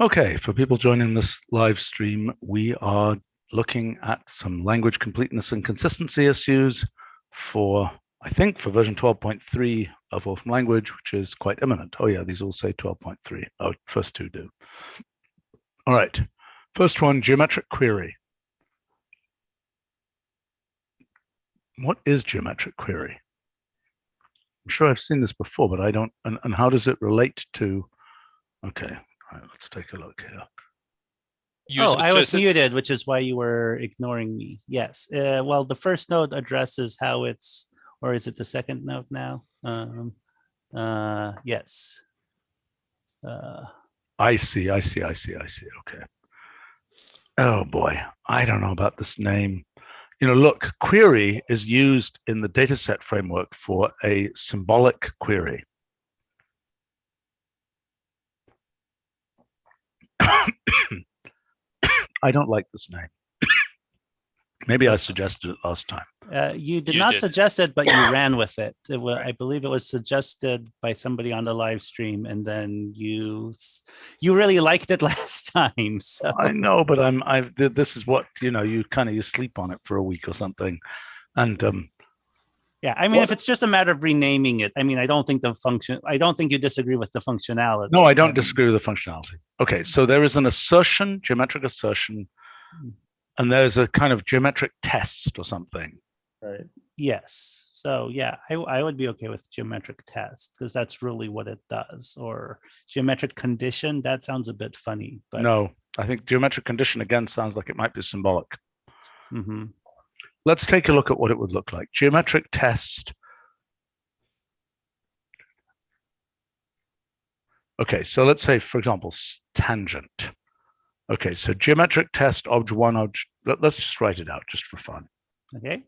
Okay, for people joining this live stream, we are looking at some language completeness and consistency issues for, I think, for version 12.3 of Wolfram language, which is quite imminent. Oh yeah, these all say 12.3. Oh, first two do. All right, first one, geometric query. What is geometric query? I'm sure I've seen this before, but I don't, and how does it relate to, okay, all right, let's take a look here. I was muted, which is why you were ignoring me. Yes. Well, the first note addresses how it's, or is it the second note now? Yes. I see. Okay. Oh boy, I don't know about this name. You know, look, query is used in the dataset framework for a symbolic query. I don't like this name. Maybe I suggested it last time. You did not suggest it, but you ran with it. I believe it was suggested by somebody on the live stream, and then you really liked it last time. So I know, but this is what, you know, you sleep on it for a week or something, and yeah, I mean, if it's just a matter of renaming it, I mean, I don't think you disagree with the functionality. No, I don't disagree with the functionality. Okay, so there is an assertion, geometric assertion, and there's a kind of geometric test or something. Right. Yes. So yeah, I would be okay with geometric test because that's really what it does. Or geometric condition, that sounds a bit funny. But no, I think geometric condition again sounds like it might be symbolic. Mm-hmm. Let's take a look at what it would look like. Geometric test. Okay, so let's say, for example, tangent. Okay, so geometric test obj1, let's just write it out just for fun. Okay.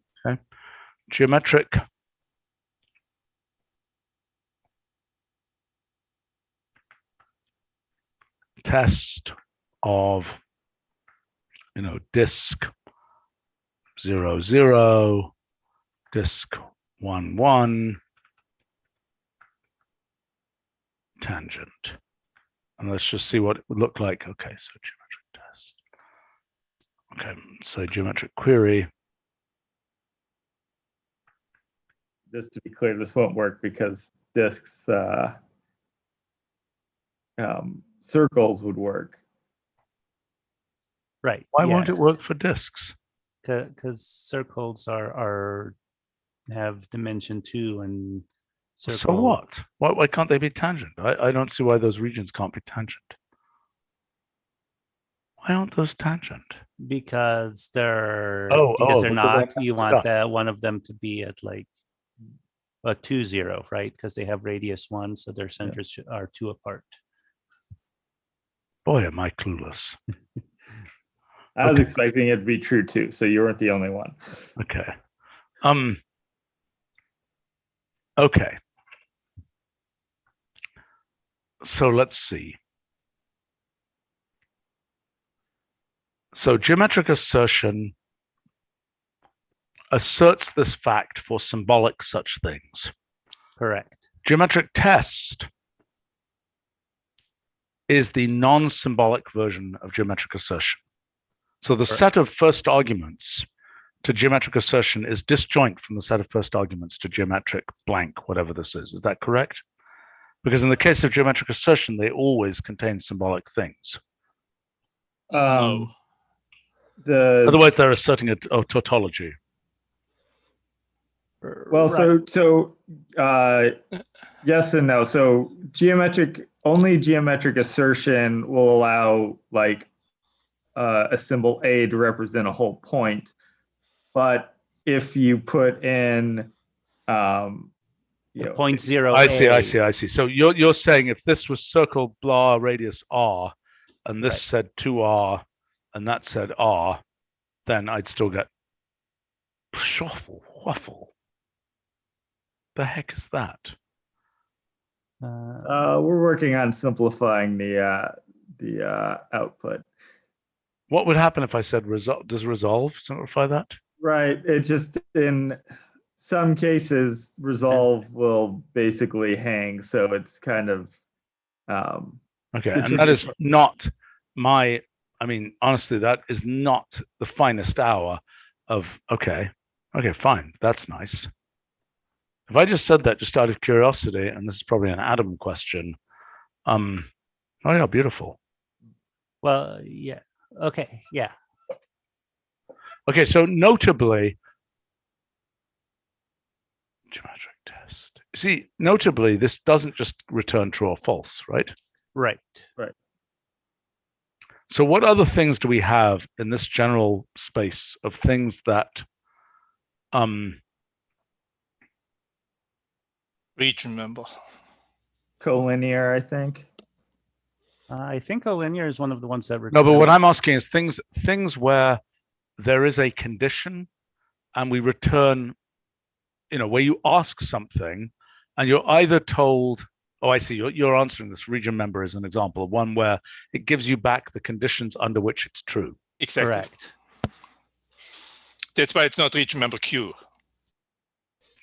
Geometric test of, you know, disk 0, 0, disk 1, 1, tangent. And let's just see what it would look like. Okay, so geometric test. Okay, so geometric query. Just to be clear, this won't work because disks, circles would work. Right. Why won't it work for disks? Because circles have dimension 2 and circle. So what? Why can't they be tangent? I don't see why those regions can't be tangent. Why aren't those tangent? Because they're not. You want one of them to be at like a 2, 0, right? Because they have radius 1, so their centers are 2 apart. Boy, am I clueless. I was expecting it to be true too, so you weren't the only one. Okay. Okay. So let's see. So geometric assertion asserts this fact for symbolic such things. Correct. Geometric test is the non-symbolic version of geometric assertion. So the set of first arguments to geometric assertion is disjoint from the set of first arguments to geometric blank, whatever this is. Is that correct? Because in the case of geometric assertion, they always contain symbolic things. Otherwise, they're asserting a tautology. Well, so yes and no. So only geometric assertion will allow like a symbol A to represent a whole point, but if you put in point 0, I see. So you're saying if this was circle blah radius r, and this said 2r, and that said r, then I'd still get waffle. The heck is that? We're working on simplifying the output. What would happen if I said resolve? Does resolve simplify that? Right. It just, in some cases, resolve will basically hang. So it's kind of okay. And that is not I mean, honestly, that is not the finest hour of, okay, fine, that's nice. If I just said that just out of curiosity, and this is probably an Adam question, oh yeah, beautiful. Well, yeah. Okay, yeah. Okay, so notably, geometric test. See, notably, this doesn't just return true or false, right? Right. So what other things do we have in this general space of things that region member? Collinear, I think. I think a linear is one of the ones that return. No, but what I'm asking is things where there is a condition and we return, where you ask something and you're either told, oh, I see, you're answering this. Region member is an example of one where it gives you back the conditions under which it's true. Exactly. Correct. That's why it's not region member Q.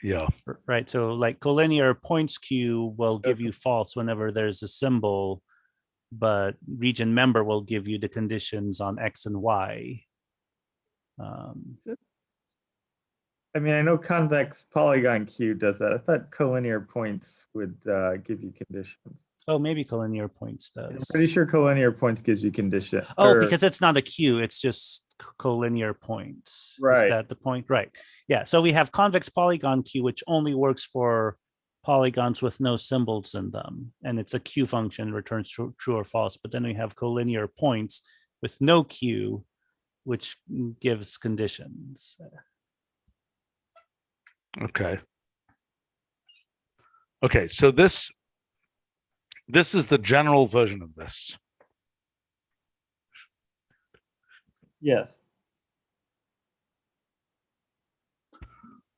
Yeah. Right. So like collinear points Q will give you false whenever there's a symbol, but region member will give you the conditions on X and Y. I mean, I know convex polygon Q does that. I thought collinear points would give you conditions. Oh, maybe collinear points does. I'm pretty sure collinear points gives you condition. Oh, because it's not a Q, it's just collinear points. Right. Is that the point? Right. Yeah. So we have convex polygon Q, which only works for polygons with no symbols in them. And it's a Q function, returns true or false. But then we have collinear points with no Q, which gives conditions. Okay. Okay, so this is the general version of this. Yes.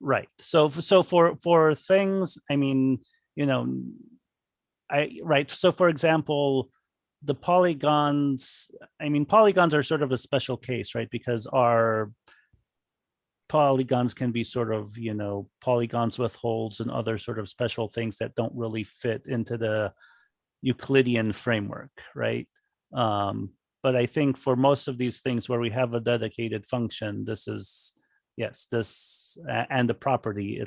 Right. So for things, I mean, right. So for example, the polygons, I mean, polygons are sort of a special case, right? Because our polygons can be sort of, polygons with holes and other sort of special things that don't really fit into the Euclidean framework, right? But I think for most of these things where we have a dedicated function, this is, yes, this and the property,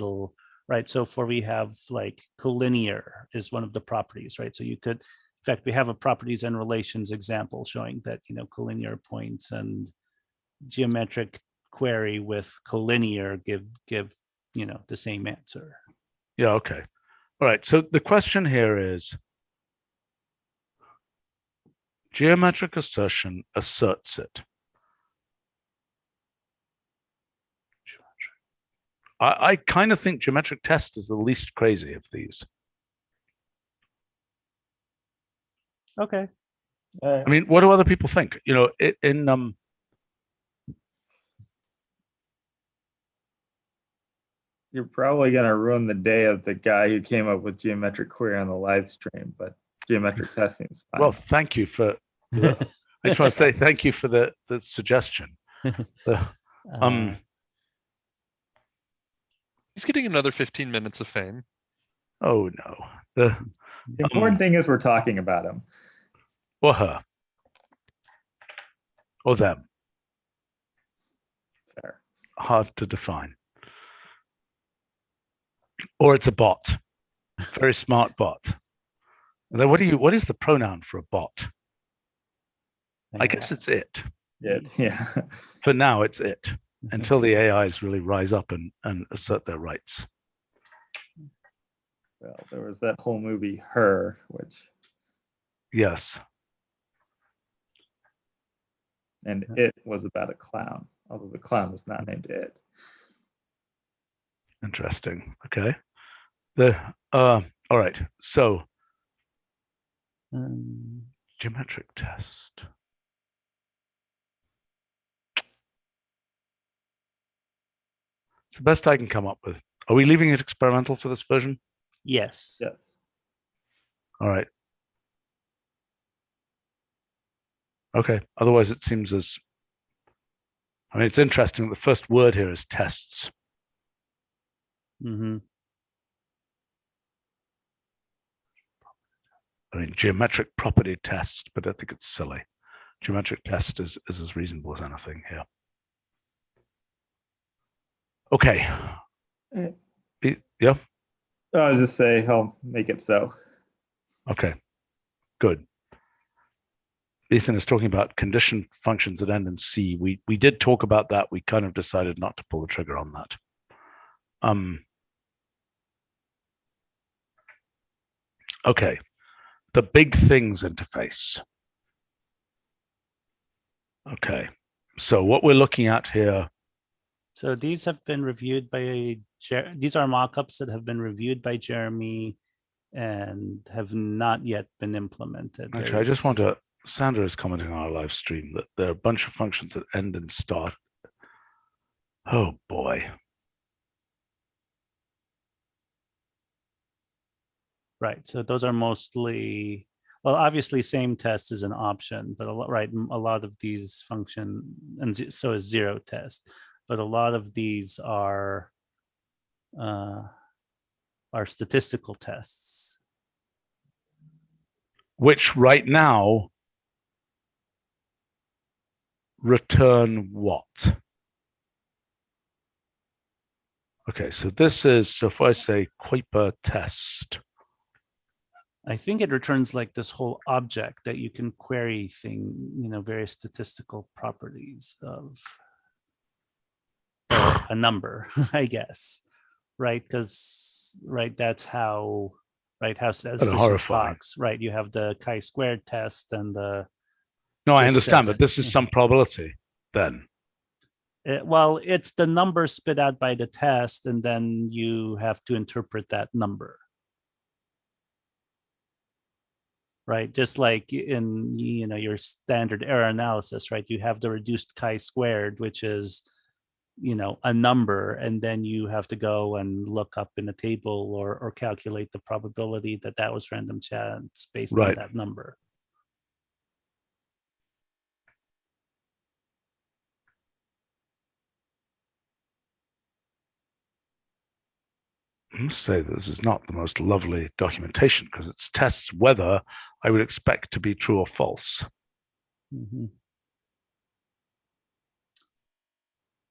right? So we have like collinear is one of the properties, right? So you could, in fact, we have a properties and relations example showing that, collinear points and geometric query with collinear give the same answer. Yeah, okay. All right, so the question here is, geometric assertion asserts it. I kind of think geometric test is the least crazy of these. Okay. I mean, what do other people think? You're probably going to ruin the day of the guy who came up with geometric query on the live stream, but geometric test seems fine. Well, thank you for. I just want to say thank you for the suggestion. He's getting another 15 minutes of fame. Oh no. The important thing is we're talking about him. Or her. Or them. Fair. Hard to define. Or it's a bot. Very smart bot. And then what is the pronoun for a bot? I guess it's it. Yeah. For now, it's it. Until the AIs really rise up and assert their rights. Well, there was that whole movie, Her, which. Yes. And it was about a clown, although the clown was not named It. Interesting. Okay. All right. So geometric test. It's the best I can come up with. Are we leaving it experimental for this version? Yes. Yes. All right. Okay. Otherwise, it seems as. I mean, it's interesting. The first word here is tests. Mm-hmm. I mean, geometric property test, but I think it's silly. geometric test is as reasonable as anything here. Okay. Yeah. I was just say I'll make it so. Okay. Good. Ethan is talking about condition functions that end in C. We did talk about that. We kind of decided not to pull the trigger on that. Okay. The big things interface. Okay. So what we're looking at here. So these have been reviewed by, these are mockups that have been reviewed by Jeremy and have not yet been implemented. Actually, I just want to, Sandra is commenting on our live stream that there are a bunch of functions that end in start. Oh boy. Right, so those are mostly, well, obviously same test is an option, but a lot of these function, and so is zero test, but a lot of these are statistical tests. Which right now return what? Okay, so this is, so if I say Kuiper test. I think it returns like this whole object that you can query various statistical properties of a number, I guess, right? Because, right, that's how, right, how statistics talks, right? You have the chi-squared test and the... No, I understand, but this is some probability then. Well, it's the number spit out by the test, and then you have to interpret that number. Right, just like in your standard error analysis, right? You have the reduced chi-squared, which is a number, and then you have to go and look up in a table or calculate the probability that that was random chance based on that number. I must say this is not the most lovely documentation because it tests whether I would expect to be true or false. Mm-hmm.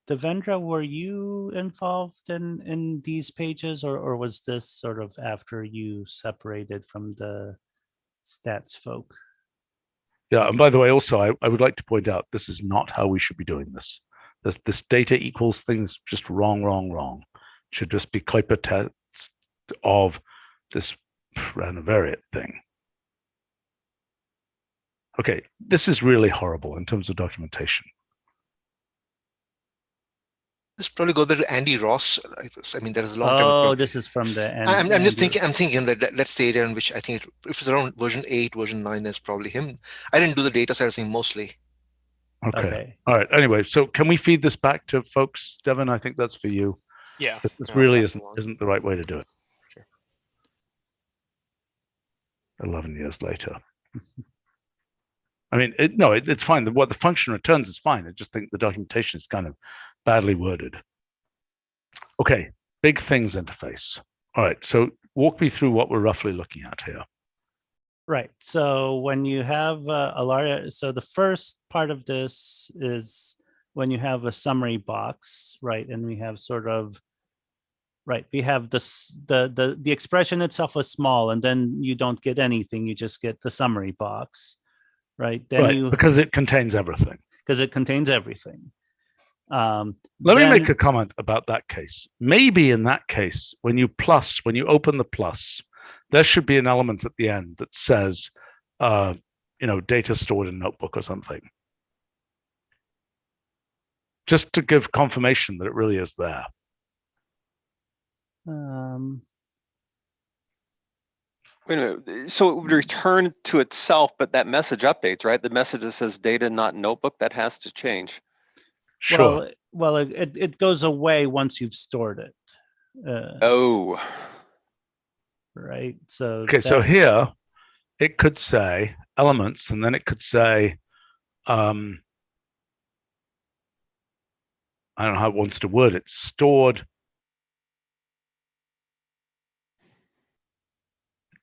Devendra, were you involved in these pages, or was this sort of after you separated from the stats folk? Yeah, and by the way, also, I would like to point out this is not how we should be doing this. This data equals things just wrong. It should just be Kuiper test of this random variate thing. Okay, this is really horrible in terms of documentation. This probably goes back to Andy Ross. I mean, that is a long time ago. Oh, this is from the end. I'm just thinking. I'm thinking that that's the area in which I think if it's around version 8, version 9, that's probably him. I didn't do the data side of thing mostly. Okay. All right. Anyway, so can we feed this back to folks, Devin? I think that's for you. Yeah. This really isn't the right way to do it. Sure. 11 years later. I mean, it's fine. What the function returns is fine. I just think the documentation is kind of badly worded. Okay, big things interface. All right, so walk me through what we're roughly looking at here. Right. So when you have a large, so the first part of this is when you have a summary box, right? And we have sort of, right, we have this, the expression itself is small, and then you don't get anything. You just get the summary box, right? Then because it contains everything. Because it contains everything. Let me make a comment about that case. Maybe in that case, when you open the plus, there should be an element at the end that says, data stored in notebook or something. Just to give confirmation that it really is there. Wait a minute. So it would return to itself, but that message updates, right? The message that says data not notebook, that has to change. Sure. Well, it goes away once you've stored it. Right. So okay. So here it could say elements, and then it could say, I don't know how it wants to word it. Stored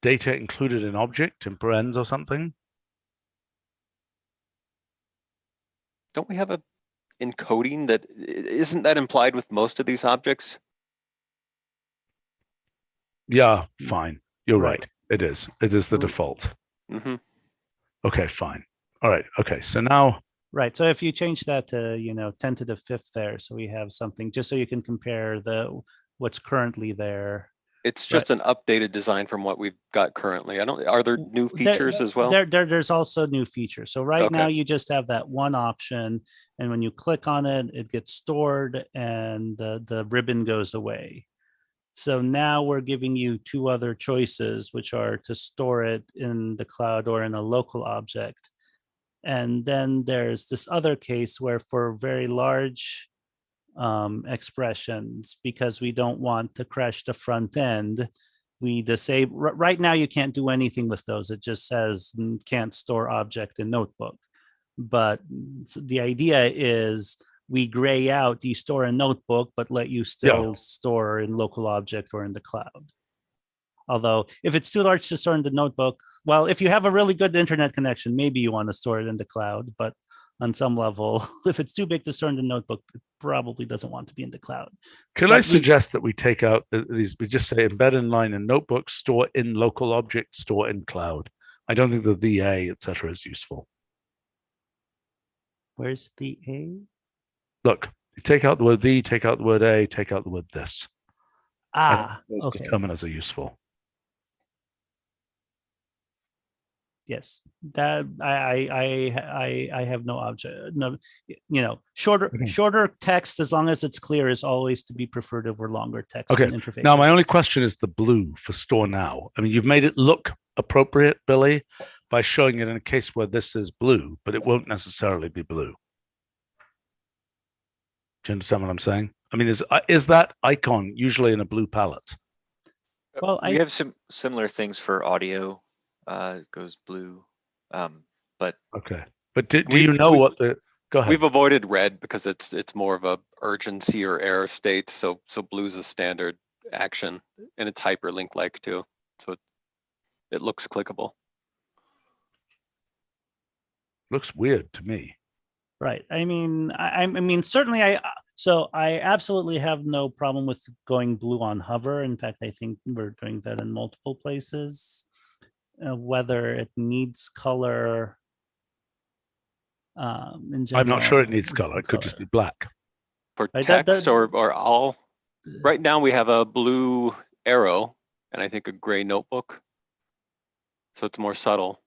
data included in object in parens or something. don't we have a encoding that, isn't that implied with most of these objects? Yeah, fine. You're right. Right. It is. It is the Mm. default. Mm-hmm. Okay, fine. All right. Okay. So now, Right. So if you change that to, 10 to the fifth there, so we have something just so you can compare what's currently there. It's just an updated design from what we've got currently. Are there new There- features as well? There's also new features. So right now Okay. you just have that one option, and when you click on it, it gets stored and the ribbon goes away. So now we're giving you two other choices, which are to store it in the cloud or in a local object. And then there's this other case where for very large expressions, because we don't want to crash the front end, we disable. Right now you can't do anything with those. It just says can't store object in notebook. But the idea is we gray out the store in notebook, but let you still store in local object or in the cloud. Although if it's too large to store in the notebook, well, if you have a really good internet connection, maybe you want to store it in the cloud, but on some level, if it's too big to store in the notebook, it probably doesn't want to be in the cloud. could I suggest that we take out these, we just say embed in line in notebook, store in local object, store in cloud. I don't think the VA, etc., is useful. Where's the A? Look, you take out the word the, take out the word a, take out the word this. Those Okay. determiners are useful. Yes, that I have no object. No, shorter text, as long as it's clear, is always to be preferred over longer text Okay. in interfaces. Now, my only question is the blue for store now. I mean, you've made it look appropriate, Billy, by showing it in a case where this is blue, but it won't necessarily be blue. Do you understand what I'm saying? I mean, is that icon usually in a blue palette? Well, we have some similar things for audio. It goes blue, but okay. But do you know what the? Go ahead. We've avoided red because it's more of a urgency or error state. So blue's a standard action, and it's hyperlink like too. So it looks clickable. Looks weird to me. Right. I mean, I mean, certainly I absolutely have no problem with going blue on hover. In fact, I think we're doing that in multiple places. Whether it needs color in general. I'm not sure it needs color. It could just be black. For Right, text or all, right now we have a blue arrow and I think a gray notebook. So it's more subtle,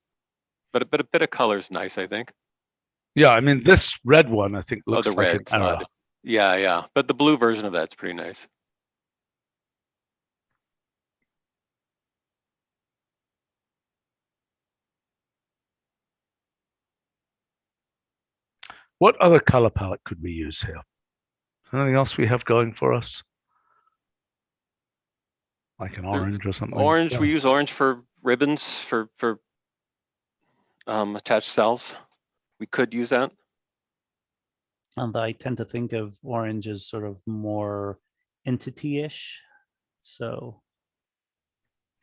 but a bit of color is nice, I think. Yeah, I mean, this red one, I think, looks the like red an arrow. Yeah. But the blue version of that's pretty nice. What other color palette could we use here? Anything else we have going for us? Like an orange or something? Orange, we use orange for ribbons for attached cells. We could use that. And I tend to think of orange as sort of more entity-ish. So.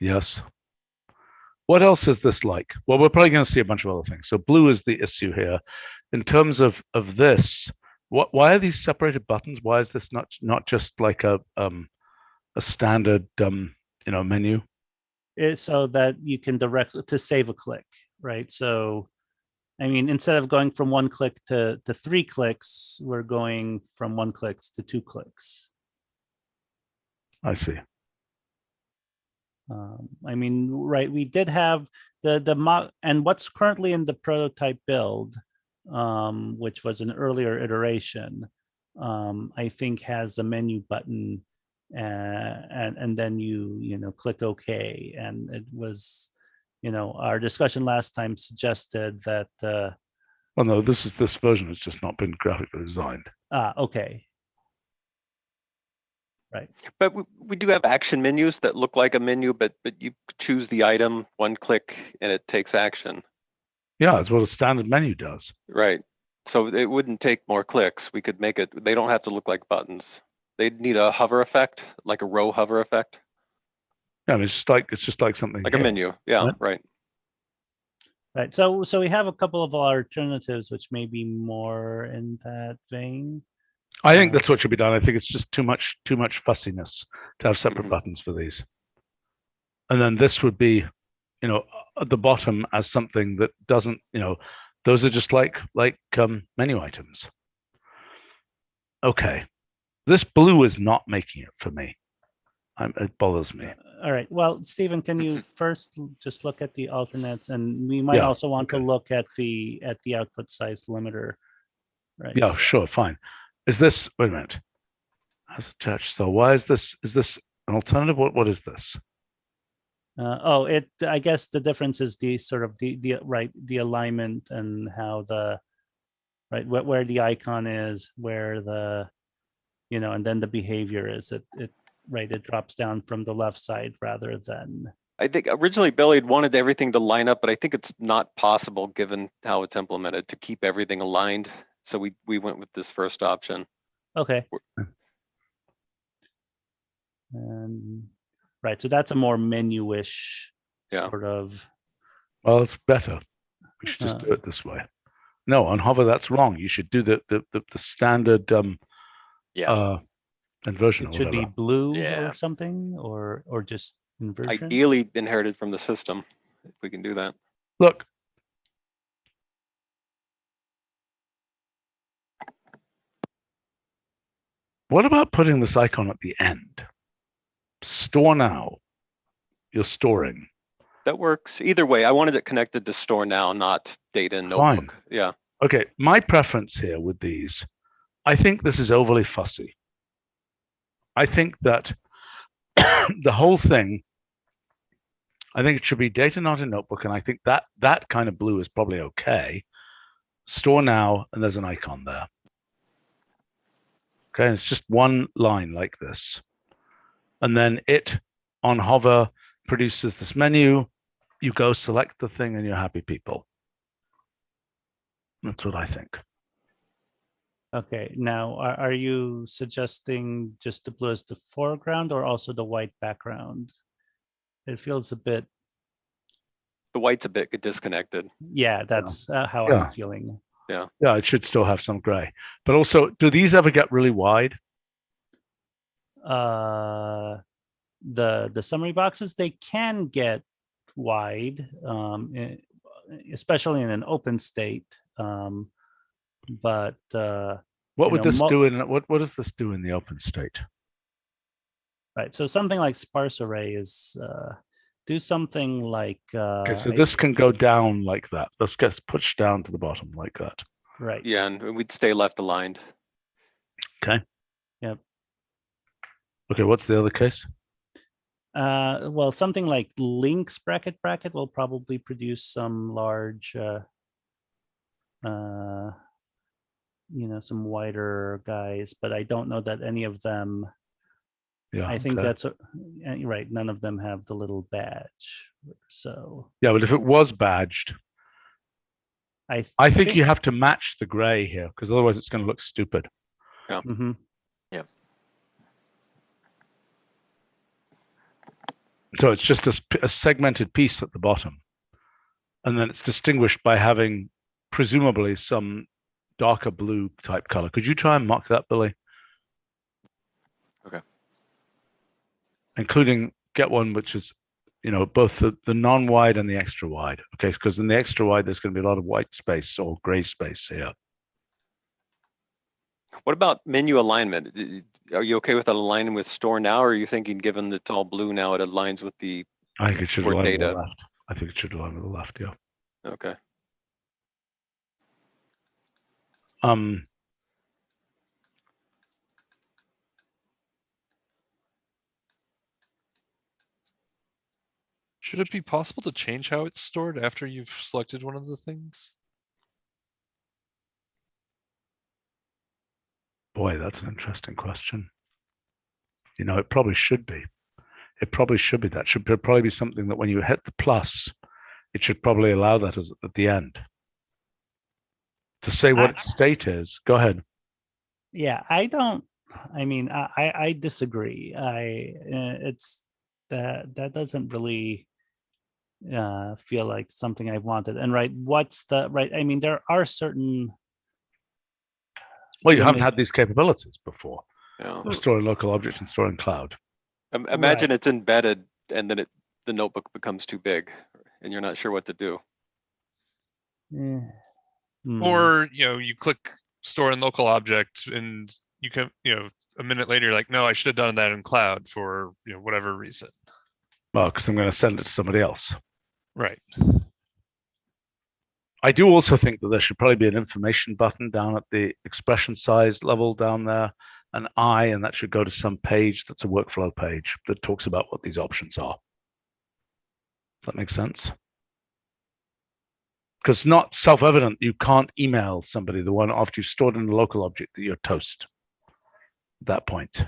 Yes. What else is this like? Well, we're probably going to see a bunch of other things. So blue is the issue here. In terms of this, why are these separated buttons? Why is this not just like a standard menu? It's so that you can directly to save a click, right? So, I mean, instead of going from one click to 3 clicks, we're going from 1 click to 2 clicks. I see. I mean, right, we did have the and what's currently in the prototype build, which was an earlier iteration, I think has a menu button, and then you click OK, and it was, our discussion last time suggested that. Oh no, this version has just not been graphically designed. Okay. Right. But we do have action menus that look like a menu, but you choose the item, 1 click, and it takes action. Yeah, it's what a standard menu does. Right. So it wouldn't take more clicks. We could make it, they don't have to look like buttons. They'd need a hover effect, like a row hover effect. Yeah, I mean, it's just like something like here. A menu. Yeah, right. Right. So we have a couple of alternatives which may be more in that vein. I think that's what should be done. I think it's just too much fussiness to have separate Mhm. buttons for these. And then this would be, at the bottom as something that doesn't, those are just like menu items. Okay, this blue is not making it for me. It bothers me. All right. Well, Stephen, can you first just look at the alternates, and we might Yeah, also want to okay. look at the output size limiter. Right. Yeah, sure, fine. Is this? Wait a minute. Has attached. So why is this? Is this an alternative? What is this? I guess the difference is the sort of the alignment and how the where the icon is, where the and then the behavior is. It drops down from the left side rather than. I think originally Billy had wanted everything to line up, but I think it's not possible given how it's implemented to keep everything aligned. So we went with this first option. Okay. Right. So that's a more menu-ish sort of. Well, it's better. We should just do it this way. No, on hover, that's wrong. You should do the standard inversion. It should be blue or something, or just inversion. Ideally inherited from the system, if we can do that. Look. What about putting this icon at the end? Store now. You're storing. That works. Either way, I wanted it connected to store now, not data in notebook. Fine. Yeah. Okay, my preference here with these, I think this is overly fussy. I think that the whole thing, I think it should be data not in notebook, and I think that kind of blue is probably okay. Store now, and there's an icon there. Okay, and it's just one line like this. And then it, on hover, produces this menu. You go select the thing, and you're happy people. That's what I think. Okay, now are you suggesting just the blue as the foreground or also the white background? It feels a bit. The white's a bit disconnected. Yeah, that's how I'm feeling. Yeah. Yeah, it should still have some gray. But also, do these ever get really wide? The summary boxes, they can get wide, especially in an open state. But what would this do in what does this do in the open state? Right. So something like sparse array is do something like okay, so this can go down like that. This gets pushed down to the bottom like that. Right. Yeah, and we'd stay left aligned. Okay. Yep. Okay, what's the other case? Well, something like links bracket will probably produce some large some wider guys, but I don't know that any of them. Yeah, I think that's right. None of them have the little badge. So yeah, but if it was badged, I think you have to match the gray here because otherwise it's going to look stupid. Yeah. Mm-hmm. Yeah. So it's just a segmented piece at the bottom, and then it's distinguished by having presumably some darker blue type color. Could you try and mock that, Billy? Okay. Including get one which is, both the non-wide and the extra wide. Okay, because in the extra wide there's going to be a lot of white space or gray space here. What about menu alignment? Are you okay with that aligning with store now, or are you thinking given that it's all blue now, it aligns with the I think it should align with data? the left. I think it should align with the left, yeah. Okay. Should it be possible to change how it's stored after you've selected one of the things? Boy, that's an interesting question. It probably should be. It probably should be. That should probably be something that when you hit the plus, it should probably allow that at the end. To say what its state is. Go ahead. Yeah, I disagree. It's that doesn't really. feel like something I wanted. And right, what's the right? I mean, there are certain. Well, you haven't had these capabilities before. Yeah. Of storing local objects and storing cloud. Imagine it's embedded and then the notebook becomes too big and you're not sure what to do. Or, you click store in local object and you can, a minute later, you're like, no, I should have done that in cloud for, whatever reason. Well, because I'm going to send it to somebody else. Right. I do also think that there should probably be an information button down at the expression size level down there, and that should go to some page that's a workflow page that talks about what these options are. Does that make sense? Because it's not self-evident you can't email somebody the one after you've stored in a local object that you're toast at that point.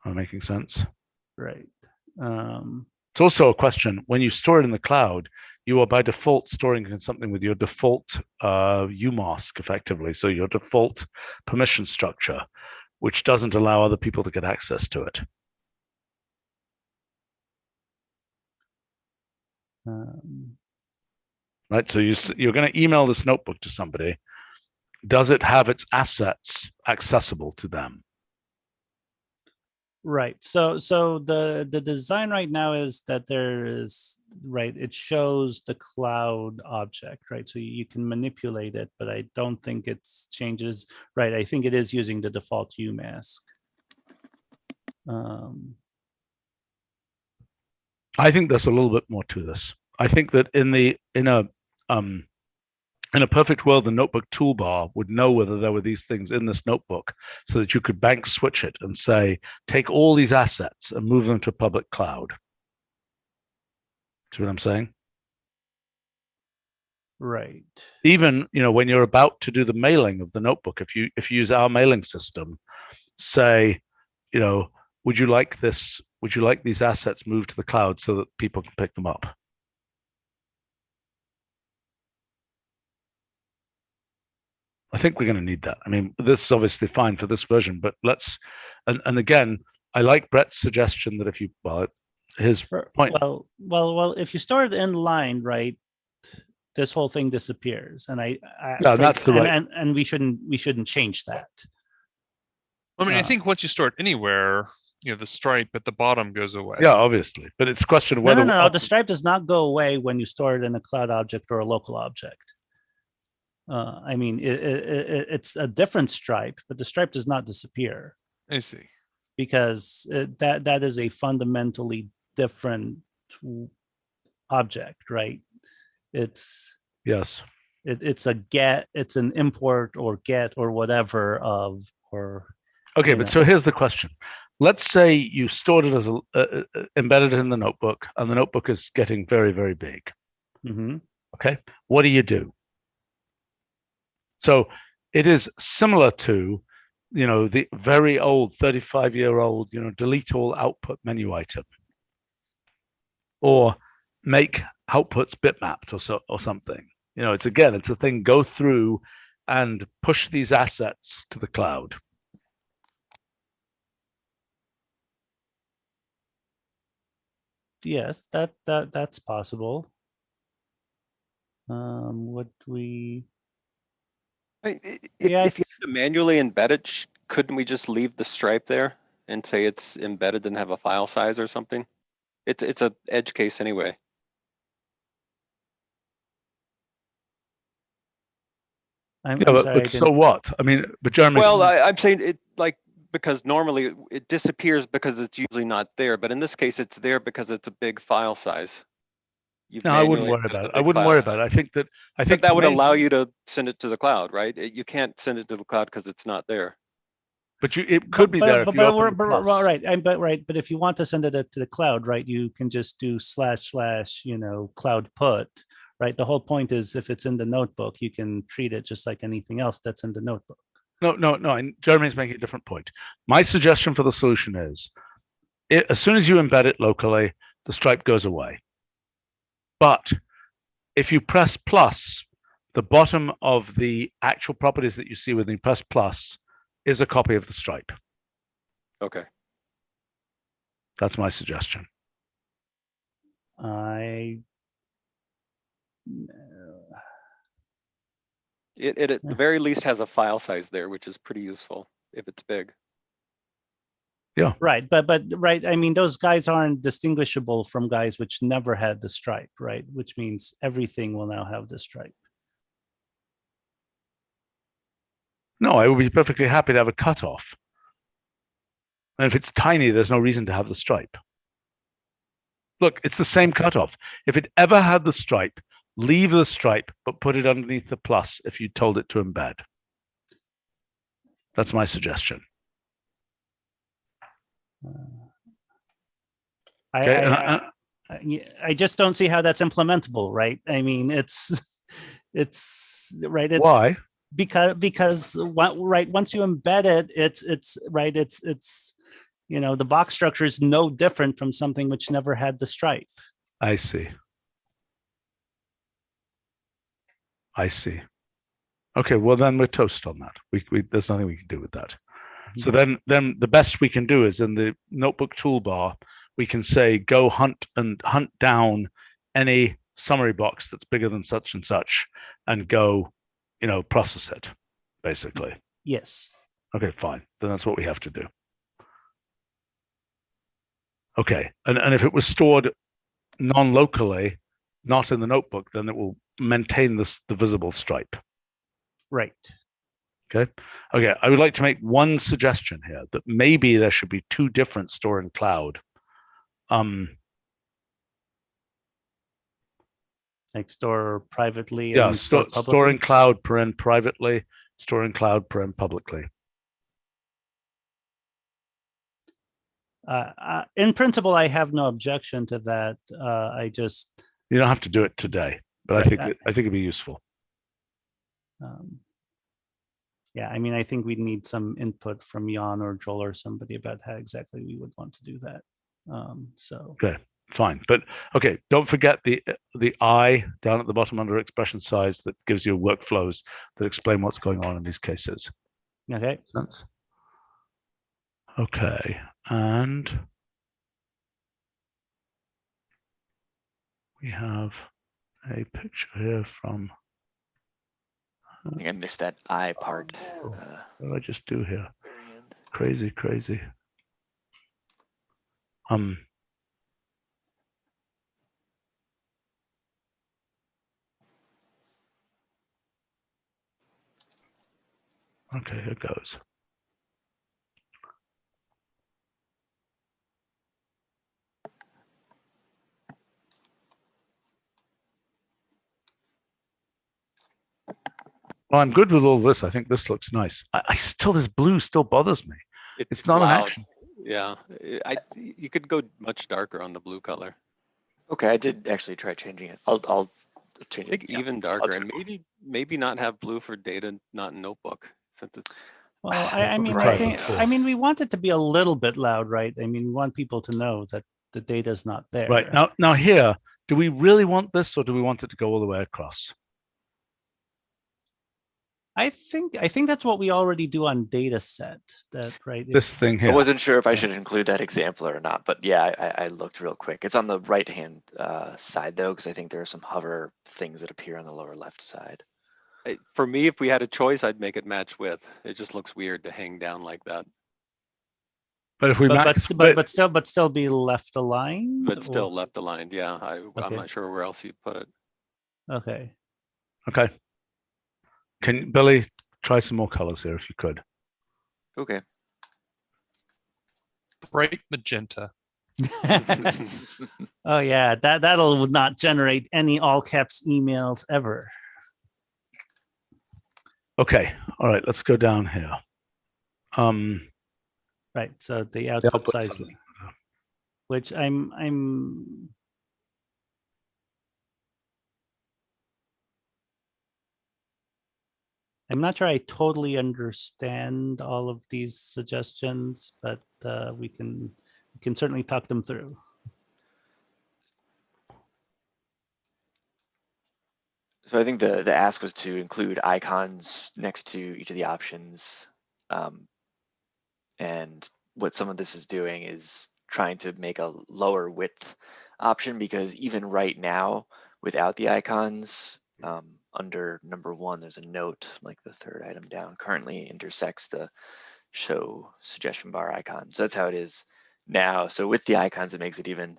Am I making sense? Right. It's also a question, when you store it in the cloud, you are by default storing in something with your default UMask effectively. So your default permission structure, which doesn't allow other people to get access to it. Right, so you're going to email this notebook to somebody. Does it have its assets accessible to them? Right. So the design right now is that there is, right, it shows the cloud object, right? So you can manipulate it, but I don't think it's changes. Right. I think it is using the default UMask. I think there's a little bit more to this. I think that in a perfect world, the notebook toolbar would know whether there were these things in this notebook so that you could bank switch it and say, take all these assets and move them to a public cloud. See what I'm saying? Right. Even, when you're about to do the mailing of the notebook, if you use our mailing system, say, would you like this? Would you like these assets moved to the cloud so that people can pick them up? I think we're going to need that. I mean, this is obviously fine for this version, but and again, I like Brett's suggestion that if you, his point. Well, if you store it in line, right, this whole thing disappears, and I No, think, that's the right. And we shouldn't change that. I mean, I think once you store it anywhere, the stripe at the bottom goes away. Yeah, obviously, but it's a question of whether. No. The stripe does not go away when you store it in a cloud object or a local object. I mean, it's a different stripe, but the stripe does not disappear. I see. Because that is a fundamentally different object, right? It's yes. It's a get, it's an import or get or whatever of or. Okay, but so here's the question. Let's say you stored it as embedded in the notebook, and the notebook is getting very, very big. Mm-hmm. Okay, what do you do? So it is similar to, the very old 35-year-old, delete all output menu item, or make outputs bitmapped or something. It's a thing. Go through and push these assets to the cloud. Yes, that's possible. Would we? If you have to manually embed it, couldn't we just leave the stripe there and say it's embedded and have a file size or something? It's a edge case anyway. But so what? I mean, but Jeremy. Well, I'm saying it because normally it disappears because it's usually not there, but in this case it's there because it's a big file size. No, I wouldn't worry about it. I wouldn't worry about it. I think that would allow you to send it to the cloud, right? You can't send it to the cloud because it's not there. But it could be there. But if you want to send it to the cloud, right, you can just do / cloud put, right? The whole point is if it's in the notebook, you can treat it just like anything else that's in the notebook. No. And Jeremy's making a different point. My suggestion for the solution is, as soon as you embed it locally, the stripe goes away. But if you press plus, the bottom of the actual properties that you see when you press plus is a copy of the stripe. Okay. That's my suggestion. It at the very least has a file size there, which is pretty useful if it's big. Right, but right, I mean, those guys aren't distinguishable from guys which never had the stripe, right? Which means everything will now have the stripe. No, I would be perfectly happy to have a cutoff. And if it's tiny, there's no reason to have the stripe. Look, it's the same cutoff. If it ever had the stripe, leave the stripe, but put it underneath the plus if you told it to embed. That's my suggestion. I just don't see how that's implementable, right? I mean, it's right. It's why? Because right, once you embed it, it's you know, the box structure is no different from something which never had the stripe. I see. I see. Okay, well then we're toast on that. There's nothing we can do with that. So then the best we can do is in the notebook toolbar, we can say go hunt down any summary box that's bigger than such and such, and go, you know, process it, basically. Yes. Okay, fine. Then that's what we have to do. Okay, and if it was stored non-locally, not in the notebook, then it will maintain the visible stripe. Right. Okay. Okay. I would like to make one suggestion here, that maybe there should be two different store in cloud. Like store privately. Yeah, and store in cloud paren privately, store in cloud paren publicly. In principle, I have no objection to that. I just, you don't have to do it today, but right, I think it'd be useful. Yeah, I mean, I think we need some input from Jan or Joel or somebody about how exactly we would want to do that. So okay, fine, but okay, don't forget the I down at the bottom under expression size that gives you workflows that explain what's going on in these cases. Okay. Sense? Okay, and we have a picture here from. I think I missed that I part. What did I just do here? Crazy. Okay, here goes. Well, I'm good with all this. I think this looks nice. I still, this blue still bothers me. It's not an action. Yeah, you could go much darker on the blue color. Okay, I did actually try changing it. I'll change it even darker, and maybe not have blue for data, not notebook. Well, I mean, we want it to be a little bit loud, right? I mean, we want people to know that the data is not there. Right now here, do we really want this, or do we want it to go all the way across? I think that's what we already do on data set. That right. This thing here. I wasn't sure if I should include that example or not, but yeah, I looked real quick. It's on the right hand side though, because I think there are some hover things that appear on the lower left side. For me, if we had a choice, I'd make it match width. It just looks weird to hang down like that. But if we but still be left aligned. But still left aligned. Yeah, I'm not sure where else you'd put it. Okay. Okay. Can Billy try some more colors here if you could? Okay. Bright magenta. Oh yeah, that'll not generate any all caps emails ever. Okay. All right. Let's go down here. Right. So the output size, which I'm not sure I totally understand all of these suggestions, but we can certainly talk them through. So I think the ask was to include icons next to each of the options. And what some of this is doing is trying to make a lower width option, because even right now, without the icons, under number 1, there's a note, like the third item down, currently intersects the show suggestion bar icon. So that's how it is now. So with the icons, it makes it even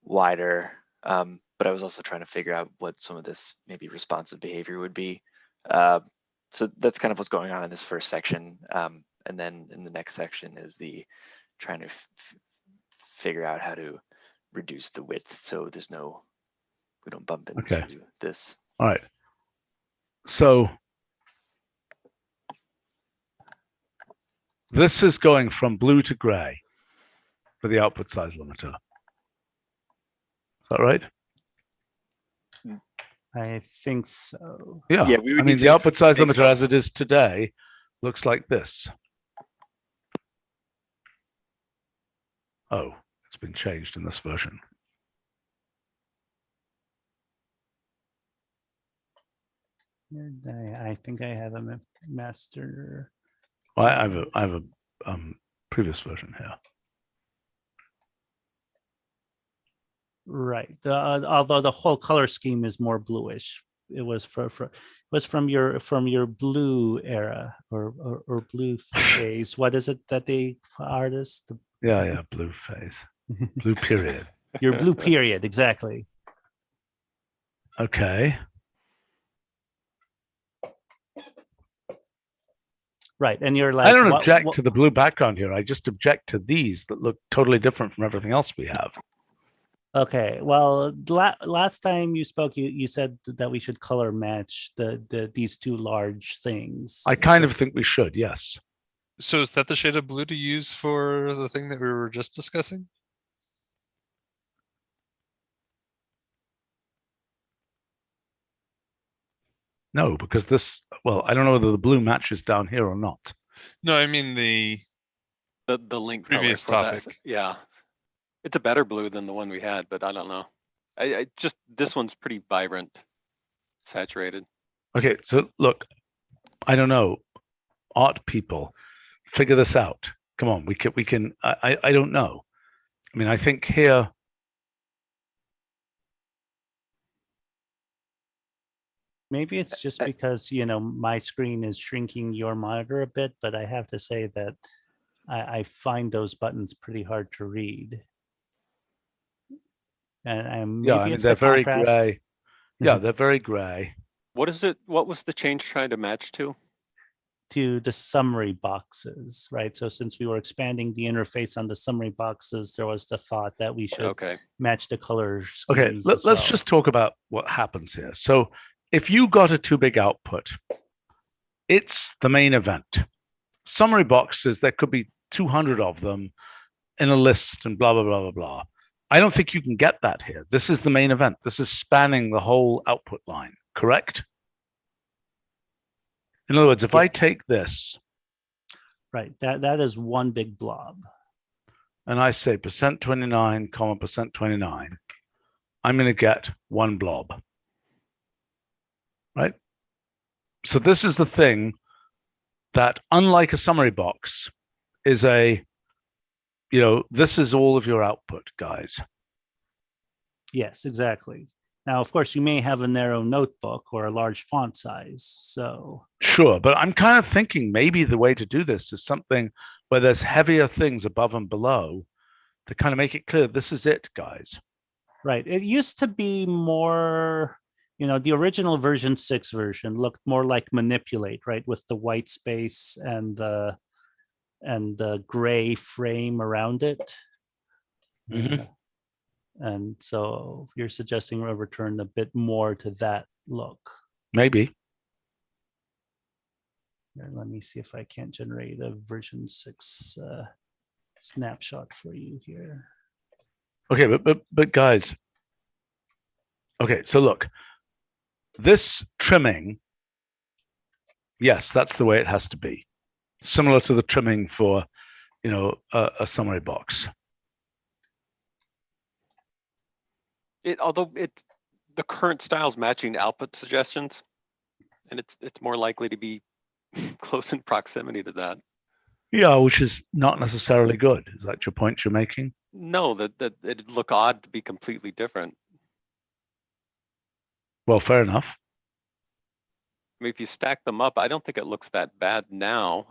wider. But I was also trying to figure out what some of this maybe responsive behavior would be. So that's kind of what's going on in this first section. And then in the next section is the trying to figure out how to reduce the width so there's no, we don't bump into this. All right. So this is going from blue to gray for the output size limiter. Is that right? I think so. Yeah. Yeah, we would I mean, need the to output size make limiter as it is today looks like this. Oh, it's been changed in this version. I think I have a master. Well, I have a previous version here. Right. Although the whole color scheme is more bluish. It was from your blue era or blue phase. What is it that the artist? Yeah, blue phase, blue period. Your blue period, exactly. Okay. Right, and you're like, I don't object to the blue background here. I just object to these that look totally different from everything else we have. Okay, well, last time you spoke, you said that we should color match these two large things. I kind of think we should, yes. So is that the shade of blue to use for the thing that we were just discussing? No, because this, well, I don't know whether the blue matches down here or not. No, I mean the link previous color for that. topic. Yeah, it's a better blue than the one we had, but I don't know. I just, this one's pretty vibrant, saturated. Okay, so look, I don't know, art people, figure this out. Come on, we can. I don't know. I mean, I think here. Maybe it's just because, you know, my screen is shrinking your monitor a bit, but I have to say that I find those buttons pretty hard to read. And maybe I mean, it's they're the very contrast. gray. Yeah, they're very gray. What is it? What was the change trying to match to? To the summary boxes, right? So since we were expanding the interface on the summary boxes, there was the thought that we should match the color schemes. Okay, let's just talk about what happens here. So if you got a too big output, it's the main event. Summary boxes, there could be 200 of them in a list and blah, blah, blah, blah, blah. I don't think you can get that here. This is the main event. This is spanning the whole output line, correct? In other words, if I take this. Right, that is one big blob. And I say %29, %29, I'm going to get one blob. Right? So this is the thing that, unlike a summary box, is a, you know, this is all of your output, guys. Yes, exactly. Now, of course, you may have a narrow notebook or a large font size, so. Sure, but I'm kind of thinking maybe the way to do this is something where there's heavier things above and below to kind of make it clear, this is it, guys. Right, it used to be more, you know, the original version 6 version looked more like Manipulate, right? With the white space and the gray frame around it. Mm-hmm. And so you're suggesting we'll return a bit more to that look. Maybe. Here, let me see if I can't generate a version 6 snapshot for you here. Okay, but guys, okay, so look, this trimming, yes, that's the way it has to be. Similar to the trimming for, you know, a summary box. Although the current style is matching output suggestions, and it's more likely to be close in proximity to that. Yeah, which is not necessarily good. Is that your point you're making? No, that it'd look odd to be completely different. Well, fair enough. I mean, if you stack them up, I don't think it looks that bad now.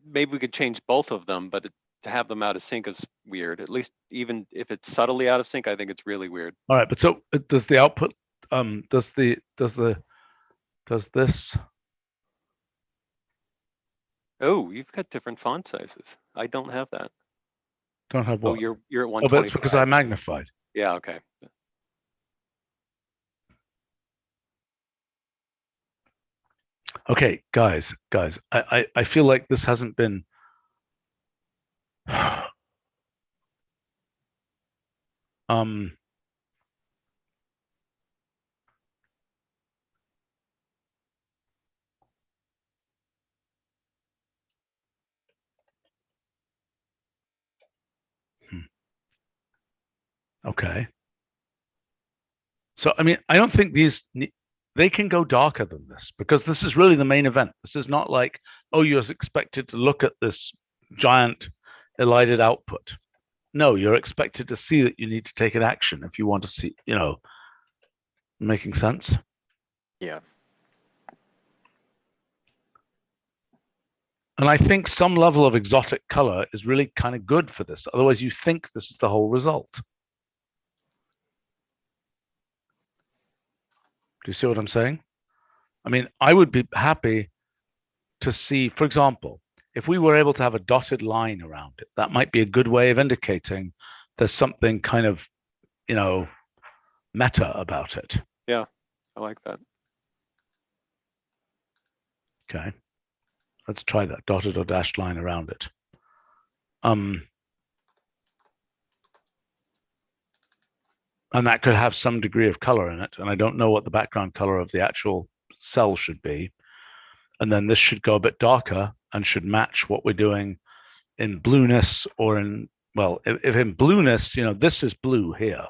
Maybe we could change both of them, but to have them out of sync is weird. At least even if it's subtly out of sync, I think it's really weird. All right, but so does the output, does this, Oh, you've got different font sizes. I don't have that. don't have Oh, what? you're at Oh, but it's because I 125. magnified. Yeah, okay. Okay, guys, I feel like this hasn't been um okay. So I mean, I don't think they can go darker than this because this is really the main event. This is not like, oh, you're expected to look at this giant elided output. No, you're expected to see that you need to take an action if you want to see, making sense? Yeah. And I think some level of exotic color is really kind of good for this. Otherwise, you think this is the whole result. Do you see what I'm saying? I mean, I would be happy to see, for example, if we were able to have a dotted line around it, that might be a good way of indicating there's something kind of, meta about it. Yeah, I like that. Okay. Let's try that dotted or dashed line around it. And that could have some degree of color in it. And I don't know what the background color of the actual cell should be. And then this should go a bit darker and should match what we're doing in blueness or in, well, if in blueness, this is blue here.